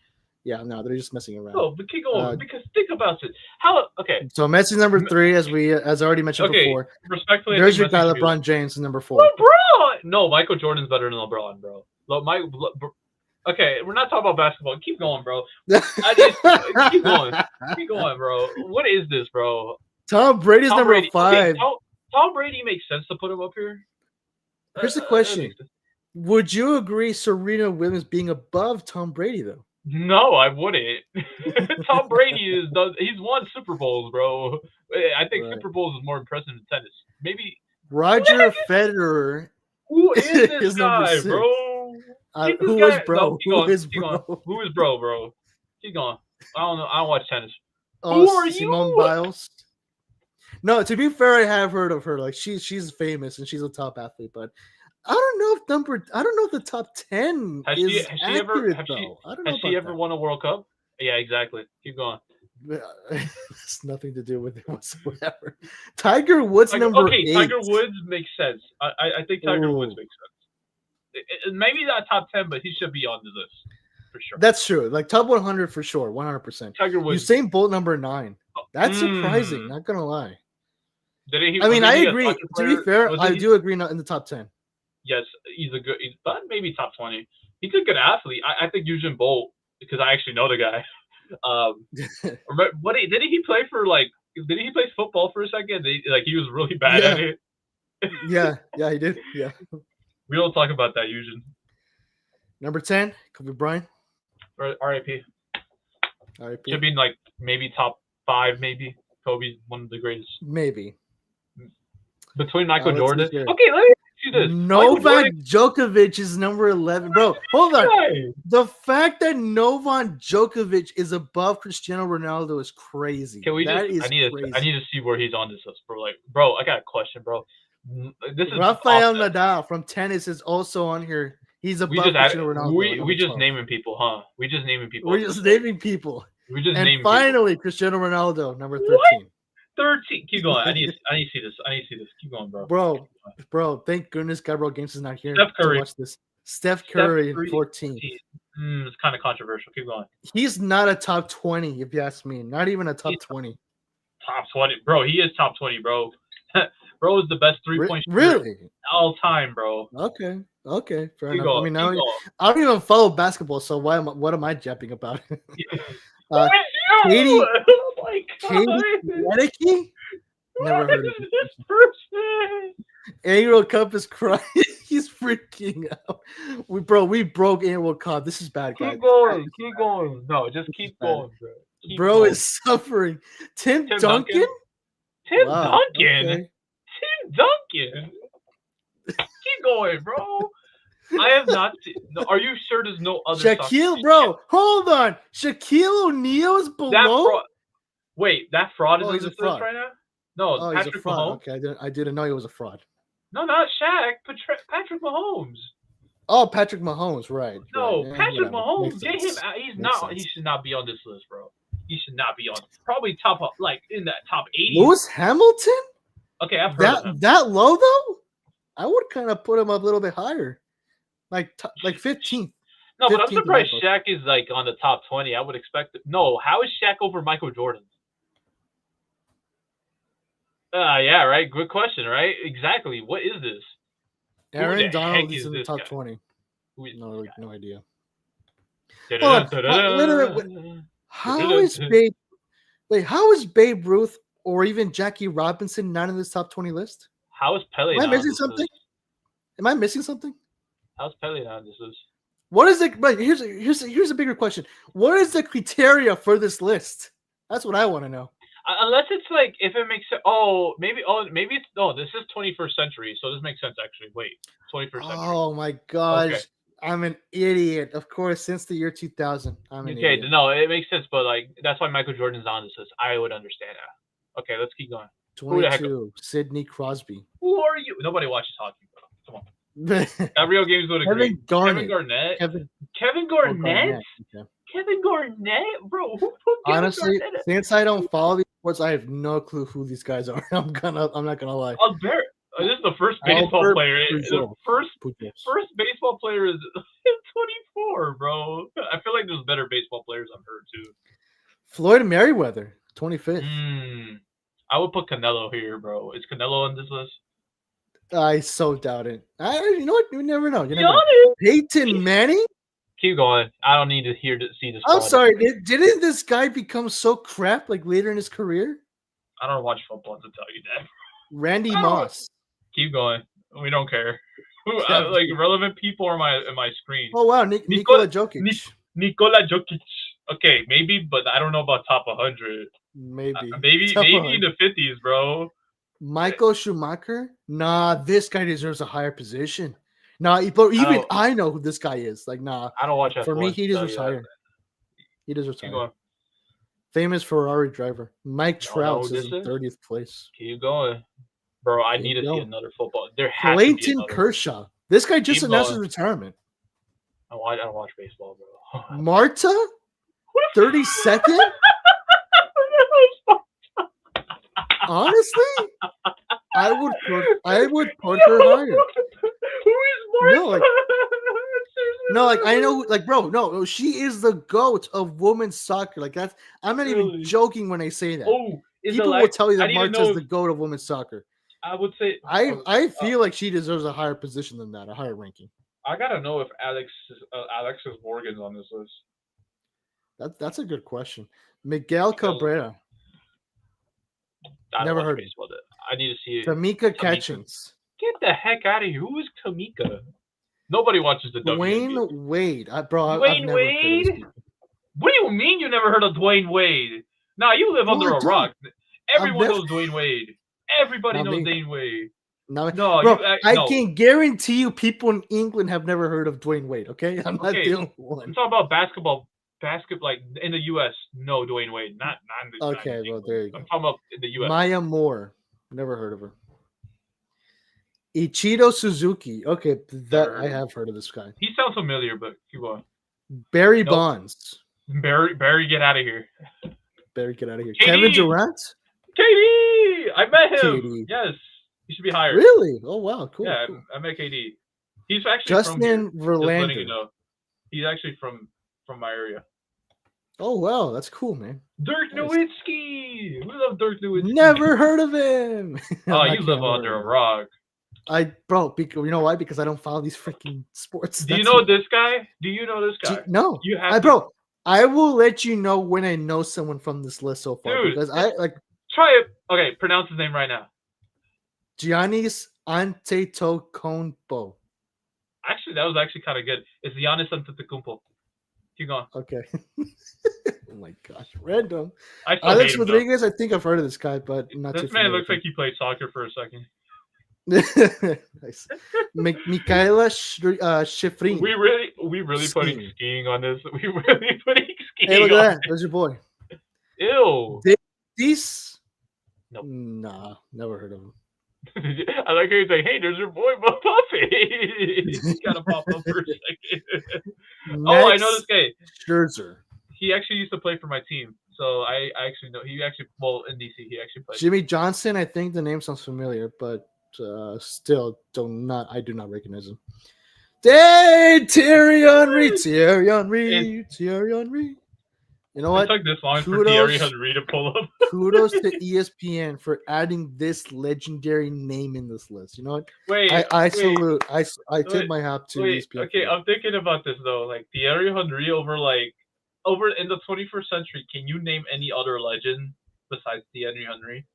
Yeah, no, they're just messing around. Oh, but keep going because think about it. How? Okay. So Messi's number 3, as I already mentioned before. Respectfully, there's your guy, LeBron James, is number 4. LeBron. No, Michael Jordan's better than LeBron, bro. Okay, we're not talking about basketball. Keep going, bro. Keep going. Keep going, bro. What is this, bro? Tom Brady's number 5. Okay, Tom Brady makes sense to put him up here. Here's the question. Would you agree Serena Williams being above Tom Brady, though? No, I wouldn't. Tom Brady he's won Super Bowls, bro. I think Super Bowls is more impressive than tennis. Maybe Roger Federer. Who is this guy, bro? Who is bro? Who is bro? Keep going. I don't know. I don't watch tennis. Who are you? Simone Biles. No, to be fair, I have heard of her. Like she's famous and she's a top athlete, but I don't know if the top 10 is accurate though. I don't know. Has she ever won a World Cup? Yeah, exactly. Keep going. It's nothing to do with it whatsoever. Tiger Woods number 8. Tiger Woods makes sense. I think Tiger Woods makes sense. Maybe not top 10, but he should be on the list for sure. That's true. Like top 100 for sure, 100%. Tiger Woods. Usain Bolt number 9. That's surprising. Not gonna lie. I agree. To be fair, I do agree not in the top 10. Yes, but maybe top 20. He's a good athlete. I think Usain Bolt, because I actually know the guy. Didn't he play for Did he play football for a second? He was really bad at it. yeah, he did. Yeah. We don't talk about that usually. Number 10, Kobe Bryant. R.I.P. Should be maybe top 5, maybe. Kobe's one of the greatest. Maybe. Between Michael Jordan. Okay, let me see this. Novak Djokovic is number 11. Bro, hold on. The fact that Novak Djokovic is above Cristiano Ronaldo is crazy. I need to see where he's on this list, bro. Bro, I got a question, bro. This is Rafael Nadal from tennis is also on here. He's above Cristiano Ronaldo. We just naming people, huh? We just naming people. And finally, Cristiano Ronaldo, number 13. What? 13. Keep going. I need to see this. Keep going, bro. Bro. Thank goodness Gabriel Games is not here Steph Curry. to watch this. Steph Curry, 14. It's kind of controversial. Keep going. He's not a top 20, if you ask me. Not even a top 20. Top 20, bro. He is top 20, bro. Bro is the best 3-point shooter really all time, bro. Okay. Fair enough. I mean, I don't even follow basketball, so what am I japping about? Katie Ledecky? Never heard of this person. Annual Cup is crying. He's freaking out. We broke Annual Cup. This is bad, guys. Keep going. No, just keep going, bro. Bro is suffering. Tim Duncan? Tim Duncan? Keep going, bro. I have not seen. No, are you sure there's no other? Shaquille, bro. Hold on. Shaquille O'Neal is below. That fraud is on this list right now. No, Patrick he's a fraud. Mahomes. Okay, I didn't know he was a fraud. No, not Shaq. Patrick Mahomes. Oh, Patrick Mahomes, right. No, Yeah, Patrick whatever. Mahomes, Makes get him sense. out. He's Makes not. He sense. should not be on this list, bro. He should not be on. Probably top like in that top 80s. Lewis Hamilton? Okay, I've heard of him. That low though? I would kind of put him up a little bit higher, like 15th. No, but I'm 15th in my surprised book. Shaq is like on the top 20. I would expect it. No, how is Shaq over Michael Jordan? Yeah, right. Good question, right? Exactly. What is this? Who the Aaron heck Donald is is in the this top guy? 20. Who is No, this guy? no idea. Hold on. Wait a minute. How is Babe? Wait, how is Babe Ruth or even Jackie Robinson not in this top 20 list? How is Pele Am I not on missing this something? list? Am I missing something? How's Pele not on this list? What is it? But here's a bigger question. What is the criteria for this list? That's what I want to know. Unless it's like if it makes sense. Maybe it's no. This is 21st century, so this makes sense actually. Wait, 21st century. Oh my gosh, Okay. I'm an idiot. Of course, since the year 2000, I'm an Okay, idiot. no, it makes sense, but like that's why Michael Jordan's on this list. I would understand that. Okay, let's keep going. 22, Sidney Crosby. Who are you? Nobody watches hockey, bro. Come on. Real games would agree. Kevin Garnett. Kevin Garnett? Okay. Kevin Garnett? Bro, who put Kevin Honestly, Garnett? since I don't follow these sports, I have no clue who these guys are. I'm not gonna lie. This is the first baseball player. The first baseball player is 24, bro. I feel like there's better baseball players I've heard too. Floyd Mayweather, 25th. I would put Canelo here, bro. Is Canelo on this list? I so doubt it. You know what? You never know. Peyton Manning? Keep going. I don't need to see this. I'm sorry. Didn't this guy become so crap like later in his career? I don't watch football to tell you that. Randy Moss. Keep going. We don't care. Like relevant people are in my screen. Oh wow, Nikola Jokic. Nikola Jokic. Okay, maybe, but I don't know about top 100. Maybe in the 50s, bro. Michael Schumacher? Nah, this guy deserves a higher position. Nah, but even I know who this guy is. Like, nah. I don't watch F1. For me, he deserves higher. He deserves higher. Famous Ferrari driver. Mike Trout is in 30th place. Keep going. Bro, I need to see another football. There has to be Clayton Kershaw. This guy just announced his retirement. I don't watch baseball, bro. Marta? 32nd? Honestly, I would put her higher. Who is Marta? No, I know, bro. No, she is the GOAT of women's soccer. Like that's, I'm not even joking when I say that. People will tell you that Marta is the GOAT of women's soccer. I would say I feel like she deserves a higher position than that, a higher ranking. I gotta know if Alexis Morgan's on this list. That's a good question. Miguel Cabrera. Never heard of baseball. I need to see Tamika Catchings. Get the heck out of here! Who is Tamika? Nobody watches the Dwayne WNBA. Wade. Dwayne Wade? What do you mean you never heard of Dwayne Wade? Nah, you live under a rock. Everyone knows Dwayne Wade. Everybody knows Dwayne Wade. I can guarantee you people in England have never heard of Dwayne Wade, okay? I'm not the only one. I'm talking about basketball, like in the U.S., no Dwayne Wade. Not in the okay, well, there you go. I'm talking about in the U.S. Maya Moore. Never heard of her. Ichiro Suzuki. Okay, I have heard of this guy. He sounds familiar, but keep going. Barry Bonds. Barry, get out of here. Barry, get out of here. KD. Kevin Durant. KD! I met him. KD. Yes. He should be hired. Really? Oh, wow. Cool. Yeah, cool. I met KD. He's actually Justin from Verlander. You know. He's actually from my area. Oh, wow. That's cool, man. Dirk Nowitzki. We love Dirk Nowitzki. Never heard of him. Oh, you live under a rock. Bro, you know why? Because I don't follow these freaking sports. Do you know this guy? No. You have bro, I will let you know when I know someone from this list so far. Dude, because I try it. Okay, pronounce his name right now. Giannis Antetokounmpo. Actually, that was actually kind of good. It's Giannis Antetokounmpo. Keep going. Okay. Oh my gosh, random. Alex Rodriguez. I think I've heard of this guy, but not too. This man looks like he played soccer for a second. Nice. Michaela Schifrin. We really putting skiing on this. We really putting skiing. Hey, look at that. There's your boy. Ew. This? Nope. Nah, never heard of him. I like how he's like, "Hey, there's your boy Mbappe." He gotta pop up for a second. Oh, I know this Max guy. Scherzer. He actually used to play for my team, so I actually know. He actually, well, in DC, he actually played. Jimmy Johnson. I think the name sounds familiar, but still I do not recognize him. Hey, Thierry Henry, Thierry Henry, Thierry Henry. You know It what? took this long for Kudos, Thierry Henry to pull up. kudos to ESPN for adding this legendary name in this list. You know what? Wait, I wait, salute. I tip wait, my hat to wait. ESPN. Okay, For that. I'm thinking about this though. Like Thierry Henry over in the 21st century. Can you name any other legend besides Thierry Henry?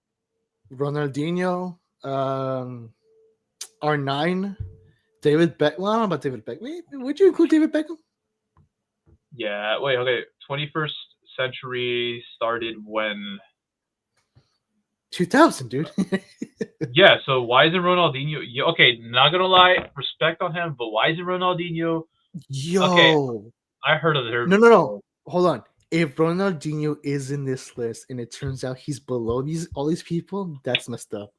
Ronaldinho, R9, David Beckham. Well, I don't know about David Beckham. Would you include David Beckham? Yeah. Wait. Okay. 21st century started when? 2000, dude. Yeah. So why isn't Ronaldinho? Yeah, okay. Not gonna lie, respect on him, but why isn't Ronaldinho? Okay, Yo. I heard of her. No. Hold on. If Ronaldinho is in this list and it turns out he's below all these people, that's messed up.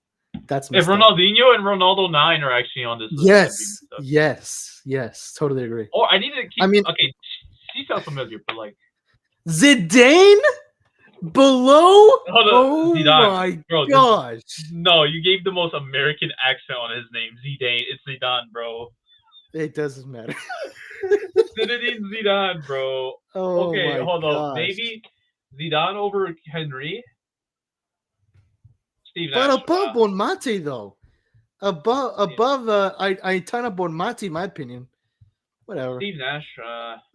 That's If messed up. Ronaldinho and Ronaldo 9 are actually on this list, Yes. Totally agree. Oh, I need to keep. I mean, okay, she sounds familiar, but like Zidane below. hold on, Oh Zidane. my Bro, gosh! no, you gave the most American accent on his name, Zidane. It's Zidane, bro. It doesn't matter. Zinedine Zidane, bro. Oh Okay, my hold gosh. on. Maybe Zidane over Henry. Steve But Nash. above Bonmati though, above Aitana Bonmati, in my opinion. Whatever. Steve Nash.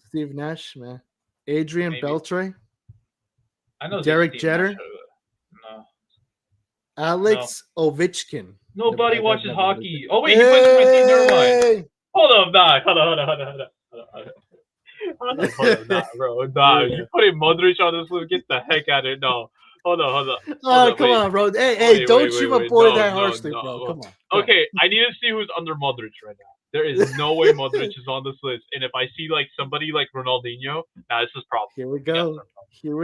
Steve Nash, man. Adrian Maybe. Beltre. I know Derek Steve Jeter. Nash, no. Alex Ovechkin. Nobody Never- watches never heard of hockey. Oh wait, he plays for my team. Never mind. Hey! Hold up, nah. Hold on, nah, bro. Nah, Yeah. you putting Modric on this list? Get the heck out of it. No. Hold on. Oh, come on, bro. Hey, don't shoot my boy that harshly, bro. Come on. Okay, I need to see who's under Modric right now. There is no way Modric is on this list. And if I see like somebody like Ronaldinho, this is problem. Here we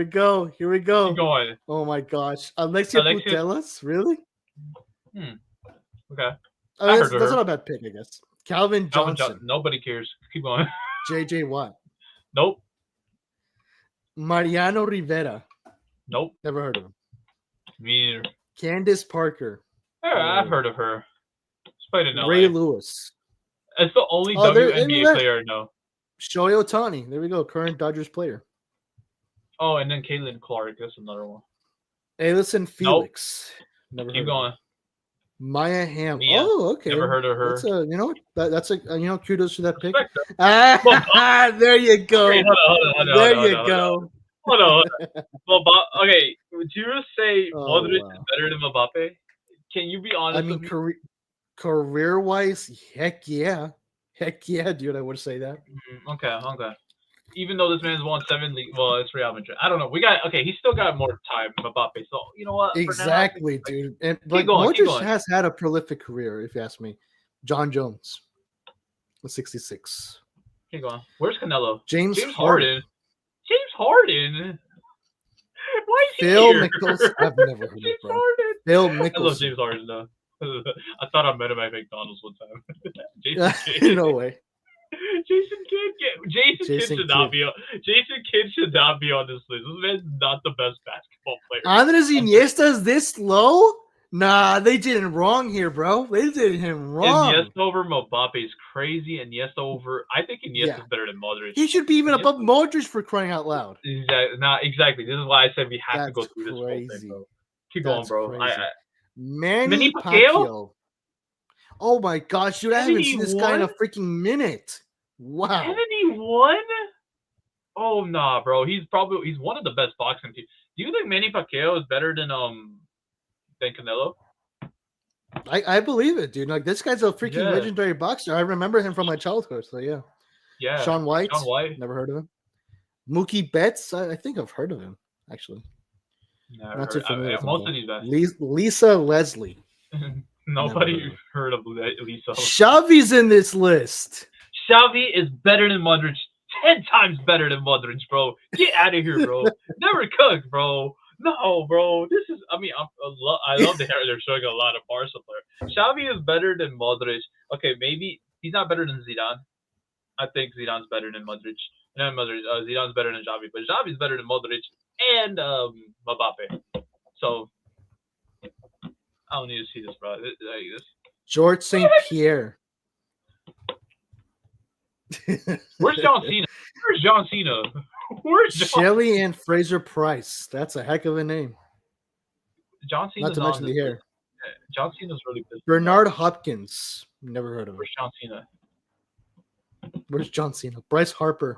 go. Keep going. Oh my gosh. Alexia Putellas? Really? Okay. That's not a bad pick, I guess. Calvin Johnson. Nobody cares. Keep going. JJ Watt. Nope. Mariano Rivera. Nope. Never heard of him. Me neither. Candace Parker. Yeah, I've heard of her. She's played in LA. Ray Lewis. It's the only WNBA player I know. Shohei Ohtani. There we go. Current Dodgers player. Oh, and then Caitlin Clark. That's another one. Alyson Felix. Nope. Keep going. Maya Hamm. Mia. Oh, okay. Never heard of her. That's a kudos to that pick. There you go. Okay, hold on. Hold on. Well, okay, would you say Modric is better than Mbappe? Can you be honest? I mean, career-wise, heck yeah, dude. I would say that. Okay. Even though this man's won 7 league, well, it's Real Madrid. I don't know. He's still got more time, Mbappe. So you know what? Exactly, dude. And like Modric has had a prolific career, if you ask me. John Jones, 66. Keep going. Where's Canelo? James Harden. James Harden. Why is he Phil here? Mickelson. I've never heard of James bro. Harden. Phil Mickelson. I love James Harden though. I thought I met him at McDonald's one time. Jason Kidd. No way. Jason Kidd should not be on this list. This man's not the best basketball player. Andres Iniesta's this low? Nah, they did him wrong here, bro. They did him wrong. Iniesta over Mbappe is crazy. I think Iniesta is better than Modric. He should be even above Modric for crying out loud. Exactly. This is why I said we have to go through this whole thing, bro. Keep going, bro. Manny Pacquiao. Oh my gosh, dude! I haven't seen this guy in a freaking minute. Wow. 71? Oh nah, bro. He's one of the best boxing teams. Do you think Manny Pacquiao is better than Canelo? I believe it, dude. Like this guy's a freaking legendary boxer. I remember him from my childhood. So yeah. Yeah. Sean White. Never heard of him. Mookie Betts. I think I've heard of him actually. Not too familiar. Most of these guys. Lisa Leslie. Nobody heard of Lisa. Xavi's in this list. Xavi is better than Modric. 10 times better than Modric, bro. Get out of here, bro. Never cooked, bro. No, bro. This is. I mean, I love the hair. They're showing a lot of Barca players. Xavi is better than Modric. Okay, maybe he's not better than Zidane. I think Zidane's better than Modric. No, Modric. Zidane's better than Xavi, but Xavi's better than Modric and Mbappe. So I don't need to see this, bro. This. George St. Pierre. Where's John Cena? Where's John Cena? Where's John? Shelly and Fraser Price. That's a heck of a name. John Cena's Not to mention the hair. John Cena's really good. Bernard Hopkins. Never heard of him. Where's John Cena? Where's John Cena? Bryce Harper.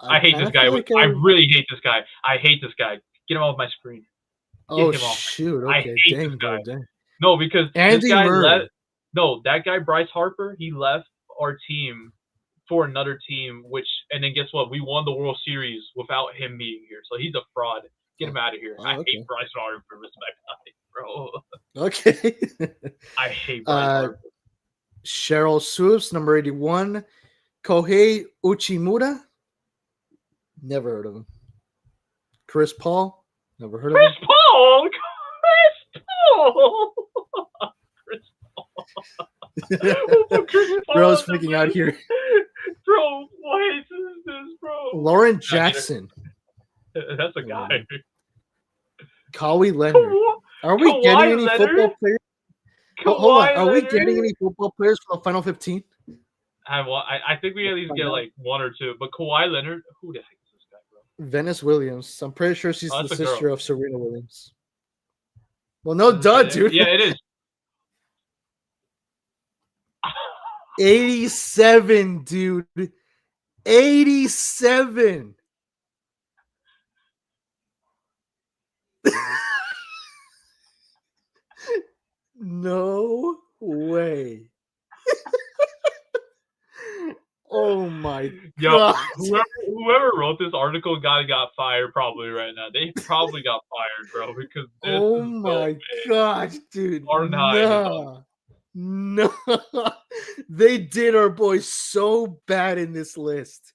I hate this guy. I really hate this guy. I hate this guy. Get him off my screen. Oh shoot! Okay, I hate dang, this guy. dang. No, because Andy this guy Murray. left. No, that guy Bryce Harper. He left our team for another team, and then guess what? We won the World Series without him being here. So he's a fraud. Get him out of here. I hate Bryce Harper. Respect bro. Okay. I hate Bryce Harper. Cheryl Swoops, number 81. Kohei Uchimura. Never heard of him. Chris Paul. Never heard of him. Chris Paul. Bro's freaking out here. Bro, what is this, bro? Lauren Jackson. That's a guy. Kawhi Leonard. Are we getting any football players? Hold on. Are we getting any football players for the final 15? I think we at least get like one or two. But Kawhi Leonard, who the heck is this guy, bro? Venice Williams. I'm pretty sure she's the sister of Serena Williams. Well, no, dude. Yeah, it is. 87, dude. 87. No way. Oh my god. Whoever wrote this article got fired probably right now. They probably got fired, bro, because this oh my gosh, dude. No. They did our boys so bad in this list.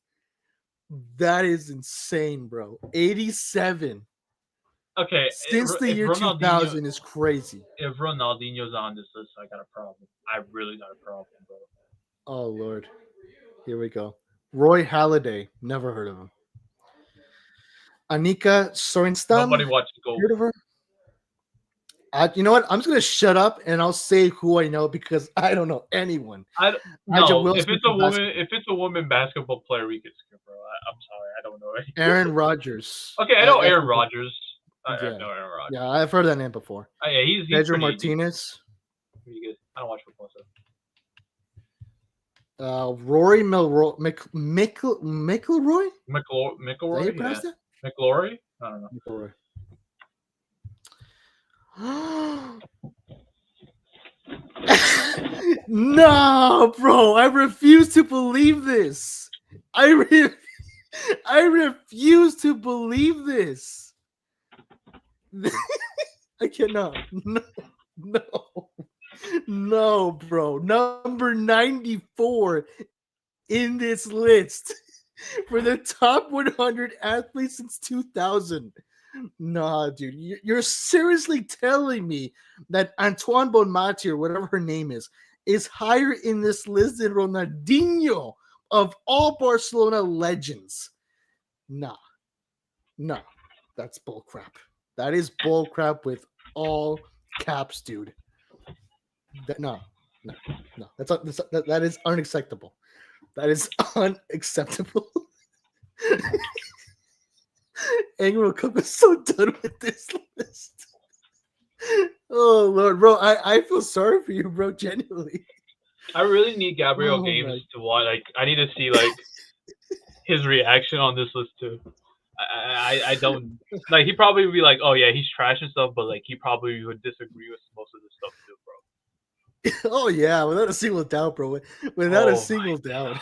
That is insane, bro. 87. Okay. Since the year 2000 is crazy. If Ronaldinho's on this list, I got a problem. I really got a problem, bro. Oh, Lord. Here we go. Roy Halladay. Never heard of him. Anika Sorenstam. Nobody watched Gold. Heard of her? You know what? I'm just going to shut up and I'll say who I know because I don't know anyone. If it's a woman basketball player, we could skip, bro. I'm sorry. I don't know anything. Aaron Rodgers. Okay, I know Aaron Rodgers. I know Aaron Rodgers. Yeah, I've heard that name before. Oh, yeah, he's Pedro Martinez. Pretty good. I don't watch football, so. Rory McIlroy? McIlroy? Yeah. McIlroy? I don't know. McIlroy. No, bro. I refuse to believe this. I refuse to believe this. I cannot. No, bro. Number 94 in this list for the top 100 athletes since 2000. Nah, dude. You're seriously telling me that Antoine Bonmati, or whatever her name is higher in this list than Ronaldinho of all Barcelona legends? Nah. That's bullcrap. That is bullcrap with all caps, dude. No. That is unacceptable. That is unacceptable. Angel Cook is so done with this list. Oh Lord, bro, I feel sorry for you, bro. Genuinely, I really need Gabriel Games to watch. Like, I need to see like his reaction on this list too. I don't like. He probably would be like, "Oh yeah, he's trash and stuff," but like he probably would disagree with most of this stuff too, bro. Oh yeah, without a single doubt, bro. Without a single doubt.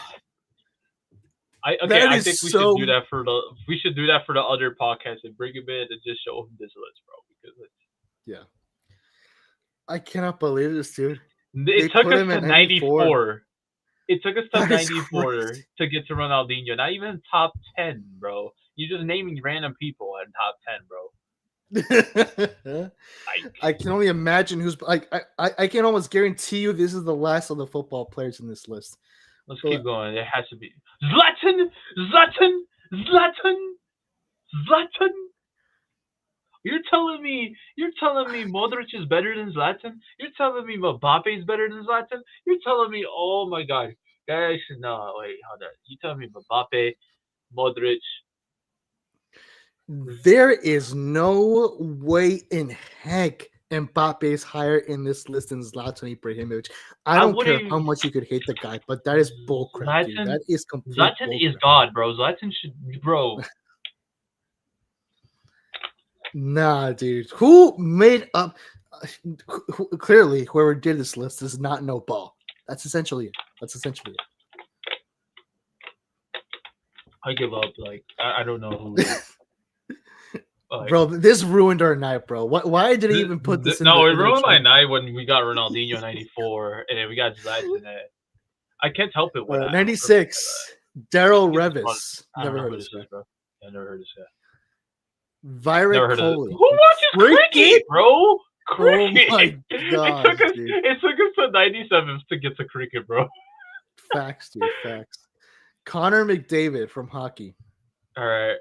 I think we should do that for the other podcast and bring him in and just show him this list, bro. Because yeah, I cannot believe this, dude. It took us to 94. It took us to 94 to get to Ronaldinho. Not even top 10, bro. You're just naming random people in top 10, bro. I can only imagine who's like. I can almost guarantee you this is the last of the football players in this list. Let's But keep going. There has to be Zlatan, Zlatan, Zlatan, Zlatan. You're telling me Modric is better than Zlatan? You're telling me Mbappe is better than Zlatan? You're telling me, oh my god, guys, no, wait, hold on. You telling me Mbappe, Modric? there is no way in heck Mbappe is higher in this list than Zlatan Ibrahimovic. I don't care how much you could hate the guy, but that is bullcrap, dude. That is complete Zlatan bullcrap. is God, bro. Zlatan should, bro. Nah, dude. Who made up? Clearly, whoever did this list does not know ball. That's essentially it. I give up. Like, I don't know who. Like, bro, this ruined our night, bro. Why did he even put this in? No, it ruined my night when we got Ronaldinho 94 and then we got Zlatan in it. I can't help it. 96, Daryl Revis. Never heard of this guy, bro. I never heard of this guy. Virat Kohli. Who watches cricket, bro? Cricket. Oh my god, it took us to 97 to get to cricket, bro. Facts, dude. Facts. Connor McDavid from hockey. All right.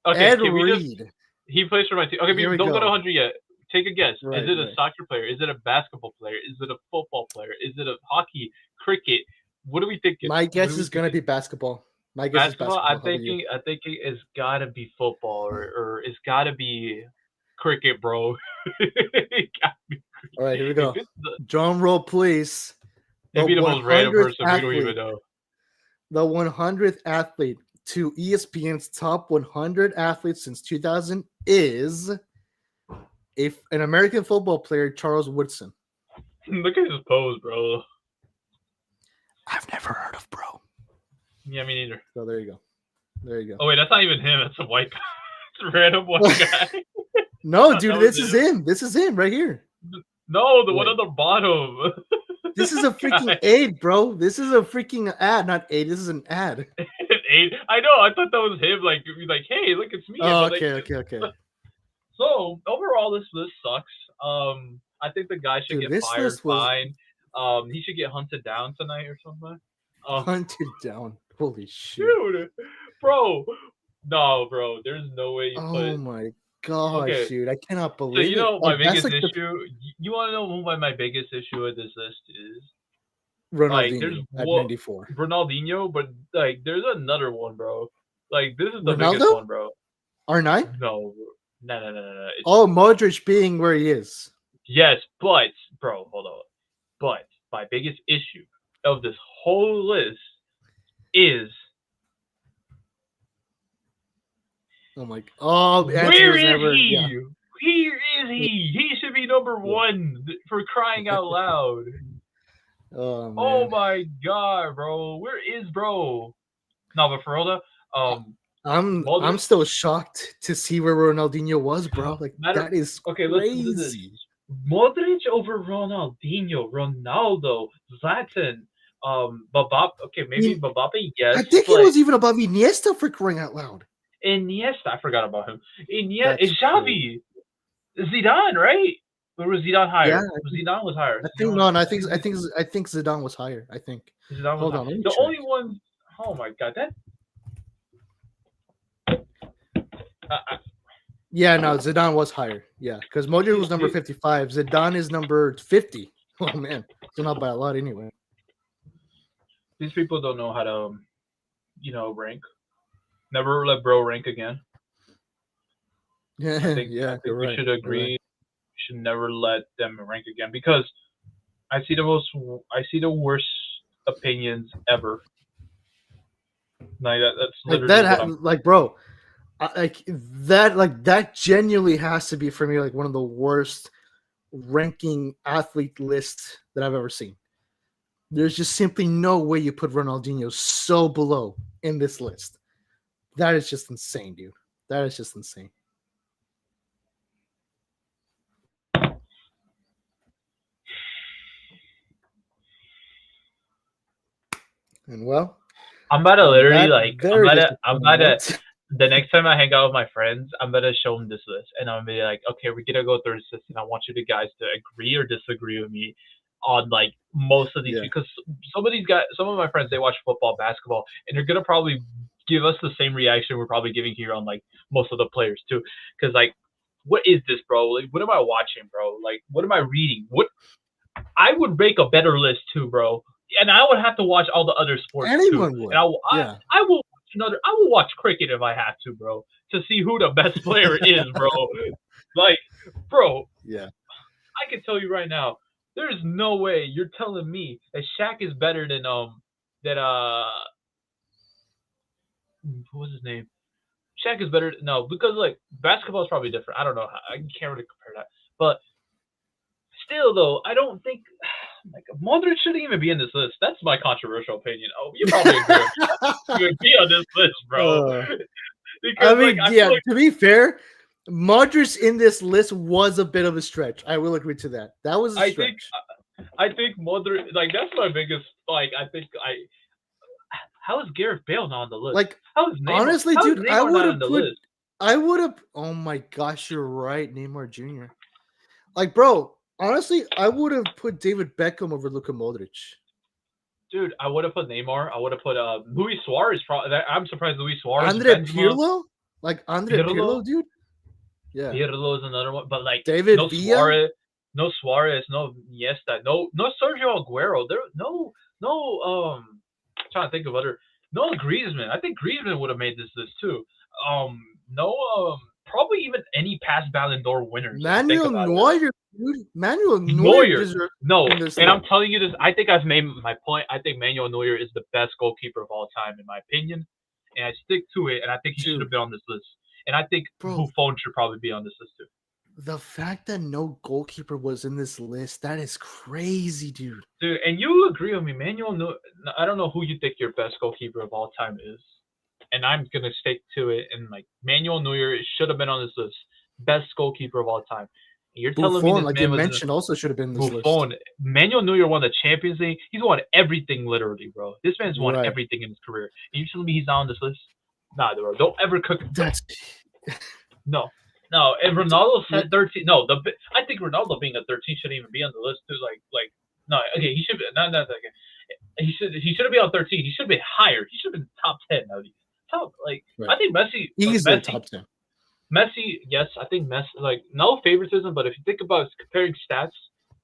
Okay, Ed Reed. He plays for my team. Okay, don't go to 100 yet. Take a guess. Right, is it a soccer player? Is it a basketball player? Is it a football player? Is it a hockey, cricket? What do we think? My guess is going to be basketball. My guess is basketball. I think it's got to be football or it's got to be cricket, bro. All right, here we go. Drum roll, please. Maybe the most random person we don't even know. The 100th athlete to ESPN's top 100 athletes since 2000 is an American football player, Charles Woodson. Look at his pose, bro. I've never heard of bro. Yeah, me neither. So there you go. Oh wait, that's not even him. That's a white guy. It's a random white guy. No, dude, this is him. This is him right here. No, the one on the bottom. This is a freaking ad, bro. This is a freaking ad, not aid. This is an ad. I know. I thought that was him. Like, hey, look, it's me. Oh, okay. So overall, this list sucks. I think the guy should get fired. Fine. He should get hunted down tonight or something. Hunted down. Holy shit, dude, bro. No, bro. There's no way you put. Oh my gosh, dude! I cannot believe. So you know my biggest issue. You want to know who my biggest issue with this list is? Ronaldinho at 94. Ronaldinho, but like, there's another one, bro. Like, this is the biggest one, bro. R9? No. Modric being where he is. Yes, but bro, hold on. But my biggest issue of this whole list is. Oh my! Oh, where is he? Yeah. Where is he? He should be number one for crying out loud. Oh, man. Oh my god, bro! Where is bro? No, but for real, I'm still shocked to see where Ronaldinho was, bro. Like that is okay. Crazy. Let's do this. Modric over Ronaldinho, Ronaldo, Zlatan, Mbappe. Okay, maybe Mbappe. Yes, I think it was even above Iniesta for crying out loud. Iniesta, I forgot about him. Iniesta, Xavi, Zidane, right? Or was Zidane higher? Yeah, Zidane was higher. I think Zidane was higher. I think. Zidane was higher. The only one. Oh my god, that. Yeah, no, Zidane was higher. Yeah, because Modric was number 55. Zidane is number 50. Oh man, so not by a lot anyway. These people don't know how to, rank. Never let bro rank again. Yeah, I think we should agree. Right. We should never let them rank again because I see the worst opinions ever. Like that's literally bro. That genuinely has to be for me like one of the worst ranking athlete lists that I've ever seen. There's just simply no way you put Ronaldinho so below in this list. That is just insane, dude. That is just insane. And well, I'm about to literally I'm about to the next time I hang out with my friends, I'm gonna show them this list, and I'm gonna be like, okay, we're gonna go through this list, and I want you guys to agree or disagree with me on like most of these Yeah. because some of these guys, some of my friends, they watch football, basketball, and they're gonna probably give us the same reaction we're probably giving here on like most of the players too, because like, what is this, bro? Like, what am I watching, bro? Like, what am I reading? What I would make a better list too, bro. And I would have to watch all the other sports too. Anyone And would. Yeah. I will watch another. I will watch cricket if I have to, bro, to see who the best player is, bro. Like, bro, Yeah. I can tell you right now, there's no way you're telling me that Shaq is better than that what was his name? Shaq is better. No, because like basketball is probably different. I don't know. I can't really compare that, but still, though, I don't think like Modric shouldn't even be in this list. That's my controversial opinion. Oh, you probably agree. He would be on this list, bro. Because I mean, like, I yeah. feel like To be fair, Modric in this list was a bit of a stretch. I will agree to that. That was a I stretch. think I think Modric like that's my biggest like I think I how is Gareth Bale not on the list? Like, How is Neymar? honestly, How is dude, Neymar not on the list? I would have. Oh my gosh, you're right, Neymar Jr. Like, bro, honestly, I would have put David Beckham over Luka Modric. Dude, I would have put Neymar. I would have put Luis Suarez. I'm surprised Luis Suarez. Andre Benzema, Pirlo, like Andre Pirlo. Pirlo, dude. Yeah, Pirlo is another one, but like David no Villa. Suarez, no Iniesta, no Sergio Aguero. There no trying to think of other no Griezmann. I think Griezmann would have made this list too. No probably even any past Ballon d'Or winners. Think Manuel about Neuer, dude. Manuel Neuer Neuer. deserves No, in this and list. I'm telling you this. I think I've made my point. I think Manuel Neuer is the best goalkeeper of all time, in my opinion, and I stick to it. And I think he should have been on this list. And I think Bro, Buffon should probably be on this list too. the fact that no goalkeeper was in this list, that is crazy, dude. Dude, and you agree with me, Manuel Neuer. I don't know who you think your best goalkeeper of all time is, and I'm gonna stick to it. And like Manuel Neuer should have been on this list, best goalkeeper of all time. You're telling me Buffon, this like man you was mentioned, also should have been in this Buffon. list. Manuel Neuer won the Champions League. He's won everything, literally, bro. This man's won Right. everything in his career. And you're telling me he's not on this list? Nah, bro. Don't ever cook. That's No. And Ronaldo said 13. No, I think Ronaldo being a 13 shouldn't even be on the list too. Like no, okay, he should be not okay. He shouldn't be on 13. He should have been higher. He should have been top 10 at least. Top like right. I think Messi easily top 10. Messi, yes, I think Messi, like, no favoritism, but if you think about comparing stats,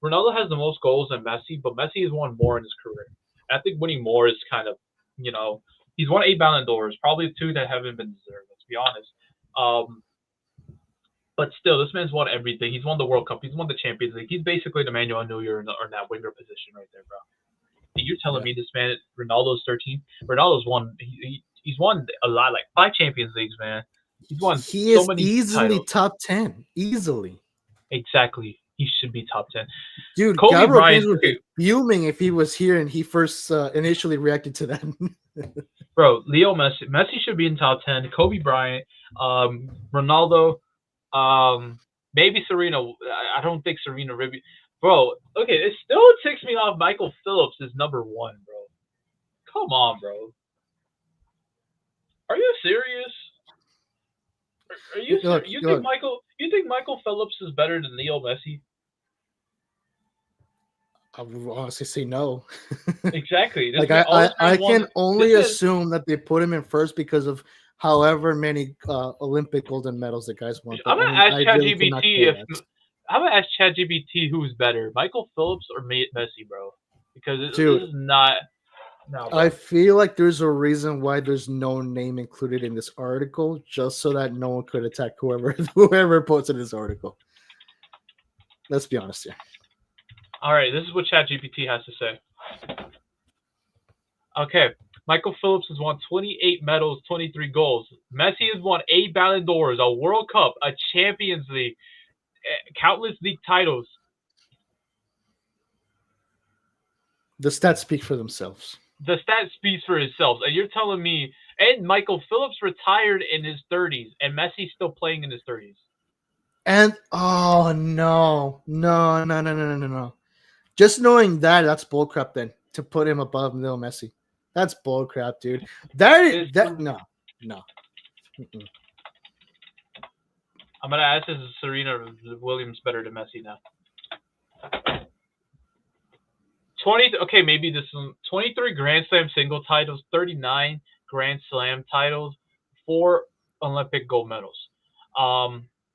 Ronaldo has the most goals than Messi, but Messi has won more in his career. I think winning more is kind of, he's won 8 Ballon d'Ors, probably 2 that haven't been deserved, let's be honest. But still, this man's won everything. He's won the World Cup. He's won the Champions League. He's basically the Manuel Neuer in that winger position right there, bro. And you're telling me this man, Ronaldo's 13? Ronaldo's won, he's won a lot, like 5 Champions Leagues, man. He's won so many easily titles. top 10. Easily. Exactly. He should be top 10. Dude, Kobe Gabriel Bryant would be fuming if he was here and he first initially reacted to that. Bro, Leo Messi. Messi should be in top 10. Kobe Bryant. Ronaldo. Maybe Serena. I don't think Serena Ribby. Bro, okay, it still ticks me off Michael Phillips is number 1, bro. Come on, bro. Are you serious? Are you serious? You think Michael Phillips is better than Leo Messi? I would honestly say no. Exactly. Like I can only assume that they put him in first because of however many Olympic golden medals the guys won. I'm gonna ask ChatGPT I'm gonna ask ChatGPT who's better, Michael Phillips or Messi, bro? Because this is not. No, I feel like there's a reason why there's no name included in this article, just so that no one could attack whoever posted this article. Let's be honest here. All right, this is what ChatGPT has to say. Okay, Michael Phillips has won 28 medals, 23 goals. Messi has won 8 Ballon d'Ors, a World Cup, a Champions League, countless league titles. The stats speak for themselves. The stats speaks for itself. And you're telling me, and Michael Phillips retired in his 30s, and Messi's still playing in his 30s. And no. Just knowing that's bullcrap. Then to put him above Lil Messi, that's bullcrap, dude. No. Mm-mm. I'm gonna ask: is Serena Williams better than Messi now? 20. Okay, maybe this one. 23 Grand Slam single titles, 39 Grand Slam titles, 4 Olympic gold medals.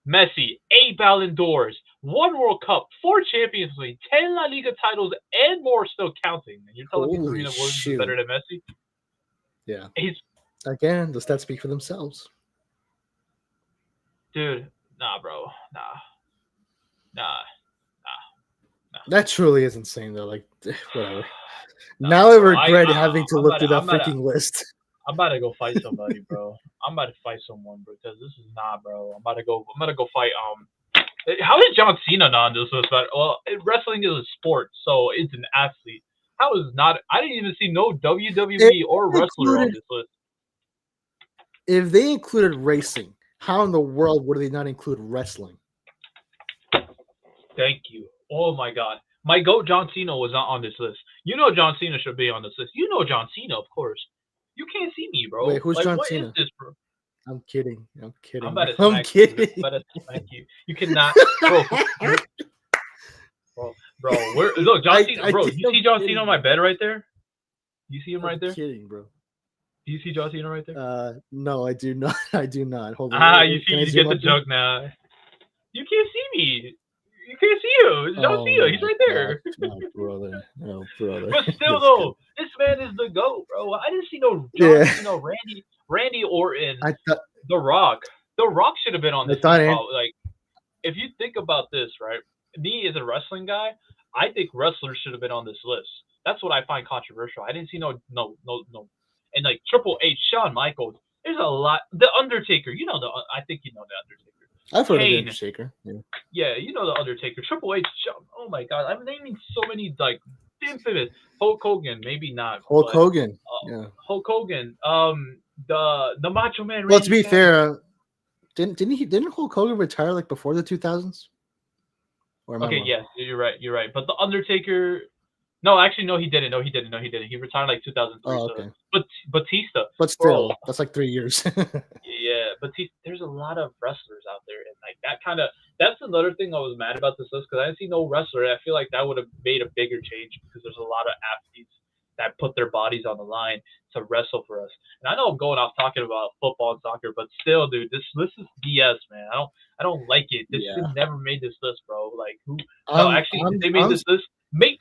Messi, 8 Ballon d'Ors, 1 World Cup, 4 Champions League, 10 La Liga titles, and more still counting. And you're telling me Holy Serena Williams is better shoot! than Messi? Yeah. He's Again, the stats speak for themselves. dude. Nah, bro. Nah, nah, nah, That truly is insane, though. Like, whatever. nah, Now I bro. regret having to I'm look about through to, that freaking list. I'm about to go fight somebody, bro. I'm about to fight someone because this is not, bro. I'm gonna go fight. How is John Cena not on this list? But well, wrestling is a sport, so it's an athlete. How is not? I didn't even see no If WWE or they wrestler on included, this list. if they included racing, how in the world would they not include wrestling? Thank you. Oh my God, my goat John Cena was not on this list. You know John Cena should be on this list. You know John Cena, of course. You can't see me, Wait, bro. who's Like, John what is Cena? this, bro? I'm kidding. I'm I'm kidding, about bro. to I'm smack you, dude. kidding. I'm about to smack you. You cannot, bro. Bro, where? Look, John Cena, I bro. did. You I'm see John Cena kidding, on my bro. bed right there? You see him right I'm there? kidding, bro. Do you see John Cena right there? No, I do not. I do not. Hold on. You see, Can I you zoom get the up? joke now. You can't see me. You can't see you. It's John Oh Cena. He's my right god, there. oh brother, oh brother, But still, this guy. though, this man is the GOAT, bro. I didn't see no John Yeah, Cena, Randy Orton, I thought The Rock. The Rock should have been on I this thought list, Ant- probably. Like, if you think about this, right? Me as a wrestling guy, I think wrestlers should have been on this list. That's what I find controversial. I didn't see no, and like Triple H, Shawn Michaels. There's a lot. The Undertaker, you know I think you know the Undertaker. I've heard of the Kane, Undertaker. Yeah. yeah, you know the Undertaker. Triple H, oh my God, I'm naming so many like infamous. Hulk Hogan, maybe not, Hulk but Hogan. Yeah. Hulk Hogan. The Macho Man Well, to Randy be Savage. fair, didn't Hulk Hogan retire like before the 2000s? Or am I Okay, wrong? yes, you're right. You're right. But the Undertaker, no, actually, no, he didn't. No, he didn't. No, he didn't. He retired like 2003. Oh, So, okay. but Batista, But bro, still, that's like 3 years. yeah, Batista. There's a lot of wrestlers out there, and like that kind of. That's another thing I was mad about this list because I didn't see no wrestler. I feel like that would have made a bigger change because there's a lot of athletes that put their bodies on the line to wrestle for us. And I know I'm going off talking about football and soccer, but still, dude, this list is BS, man. I don't like it. This Yeah. should never made this list, bro. Like who? No, actually, if they made I'm this list, make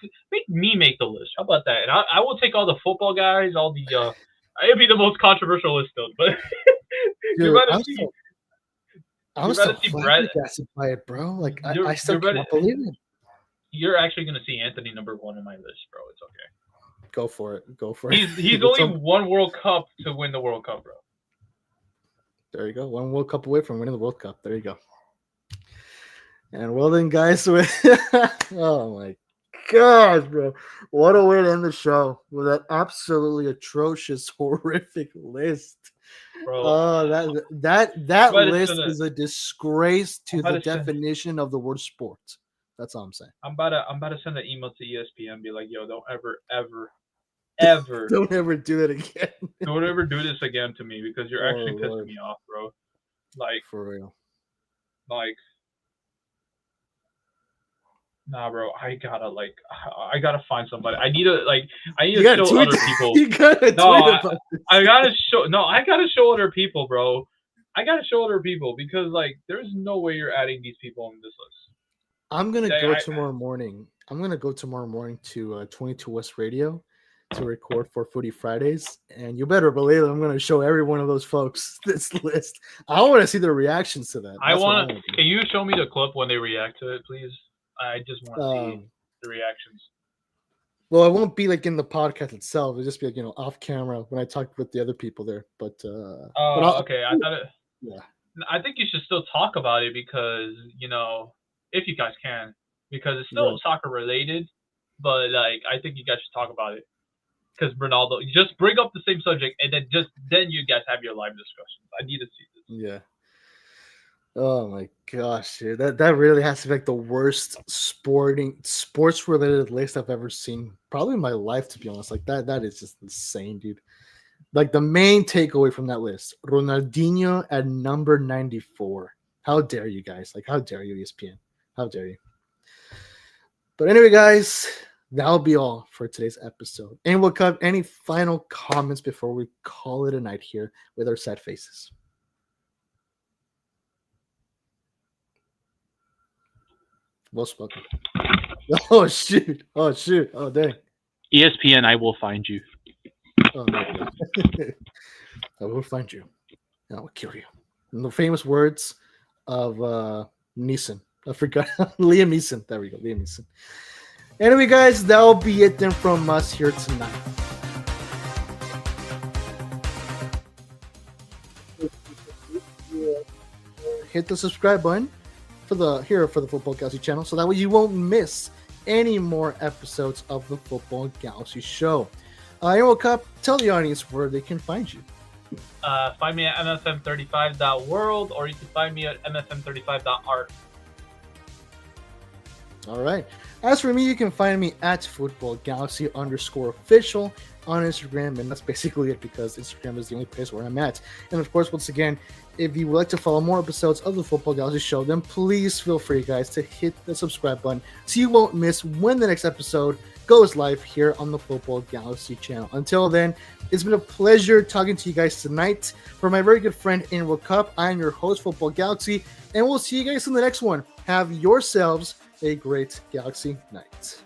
me make the list. How about that? And I will take all the football guys, all the it'd be the most controversial list still, but you're dude. about to see I'm you're about still to see Brad. flabbergasted by it, bro. Like I still You're about can't to, believe it. you're actually gonna see Anthony number 1 in my list, bro. It's okay. Go for it. Go for it. He's only one World Cup to win the World Cup, bro. There you go. One World Cup away from winning the World Cup. There you go. And well then, guys, oh my God, bro. What a way to end the show with that absolutely atrocious, horrific list. Bro, that list is a disgrace to the to definition of the word sport. That's all I'm saying. I'm about to send an email to ESPN and be like, yo, don't ever Don't ever do that again. don't ever do this again to me because you're actually pissing Lord. me off, bro. Like, For real. like, nah, bro. I gotta find somebody. I need to show other people. You gotta No, tweet about this. I gotta show other people, bro. I gotta show other people because like there's no way you're adding these people on this list. I'm gonna go tomorrow morning. I'm gonna go tomorrow morning to 22 West Radio to record for Footy Fridays, and you better believe it, I'm gonna show every one of those folks this list. I want to see their reactions to that. Can you show me the clip when they react to it, please? I just want to see the reactions. Well, it won't be like in the podcast itself. It'll just be like, off camera when I talk with the other people there. But okay. I thought it. Yeah. I think you should still talk about it because if you guys can, because it's still soccer related. But like, I think you guys should talk about it because Ronaldo. Just bring up the same subject and then you guys have your live discussions. I need to see this. Yeah. Oh my gosh, dude. That really has to be like the worst sports related list I've ever seen, probably in my life, to be honest. Like that is just insane, dude. Like the main takeaway from that list, Ronaldinho at number 94. How dare you guys? Like, how dare you, ESPN? How dare you? But anyway, guys, that'll be all for today's episode. And we'll cut any final comments before we call it a night here with our sad faces. Well spoken. Oh, shoot. Oh, shoot. Oh, dang. ESPN, I will find you. Oh, my God. I will find you. And I will kill you. In the famous words of Neeson. I forgot. Liam Neeson. There we go. Liam Neeson. Anyway, guys, that'll be it then from us here tonight. Hit the subscribe button for the Futbol Galaxy channel, so that way you won't miss any more episodes of the Futbol Galaxy show. World Cup, tell the audience where they can find you. Find me at mfm35.world, or you can find me at mfm35.art. All right. As for me, you can find me at @FutbolGalaxy_official on Instagram, and that's basically it because Instagram is the only place where I'm at. And of course, once again, if you would like to follow more episodes of the Futbol Galaxy show, then please feel free, guys, to hit the subscribe button so you won't miss when the next episode goes live here on the Futbol Galaxy channel. Until then, it's been a pleasure talking to you guys tonight. For my very good friend in World Cup, I'm your host, Futbol Galaxy, and we'll see you guys in the next one. Have yourselves a great Galaxy night.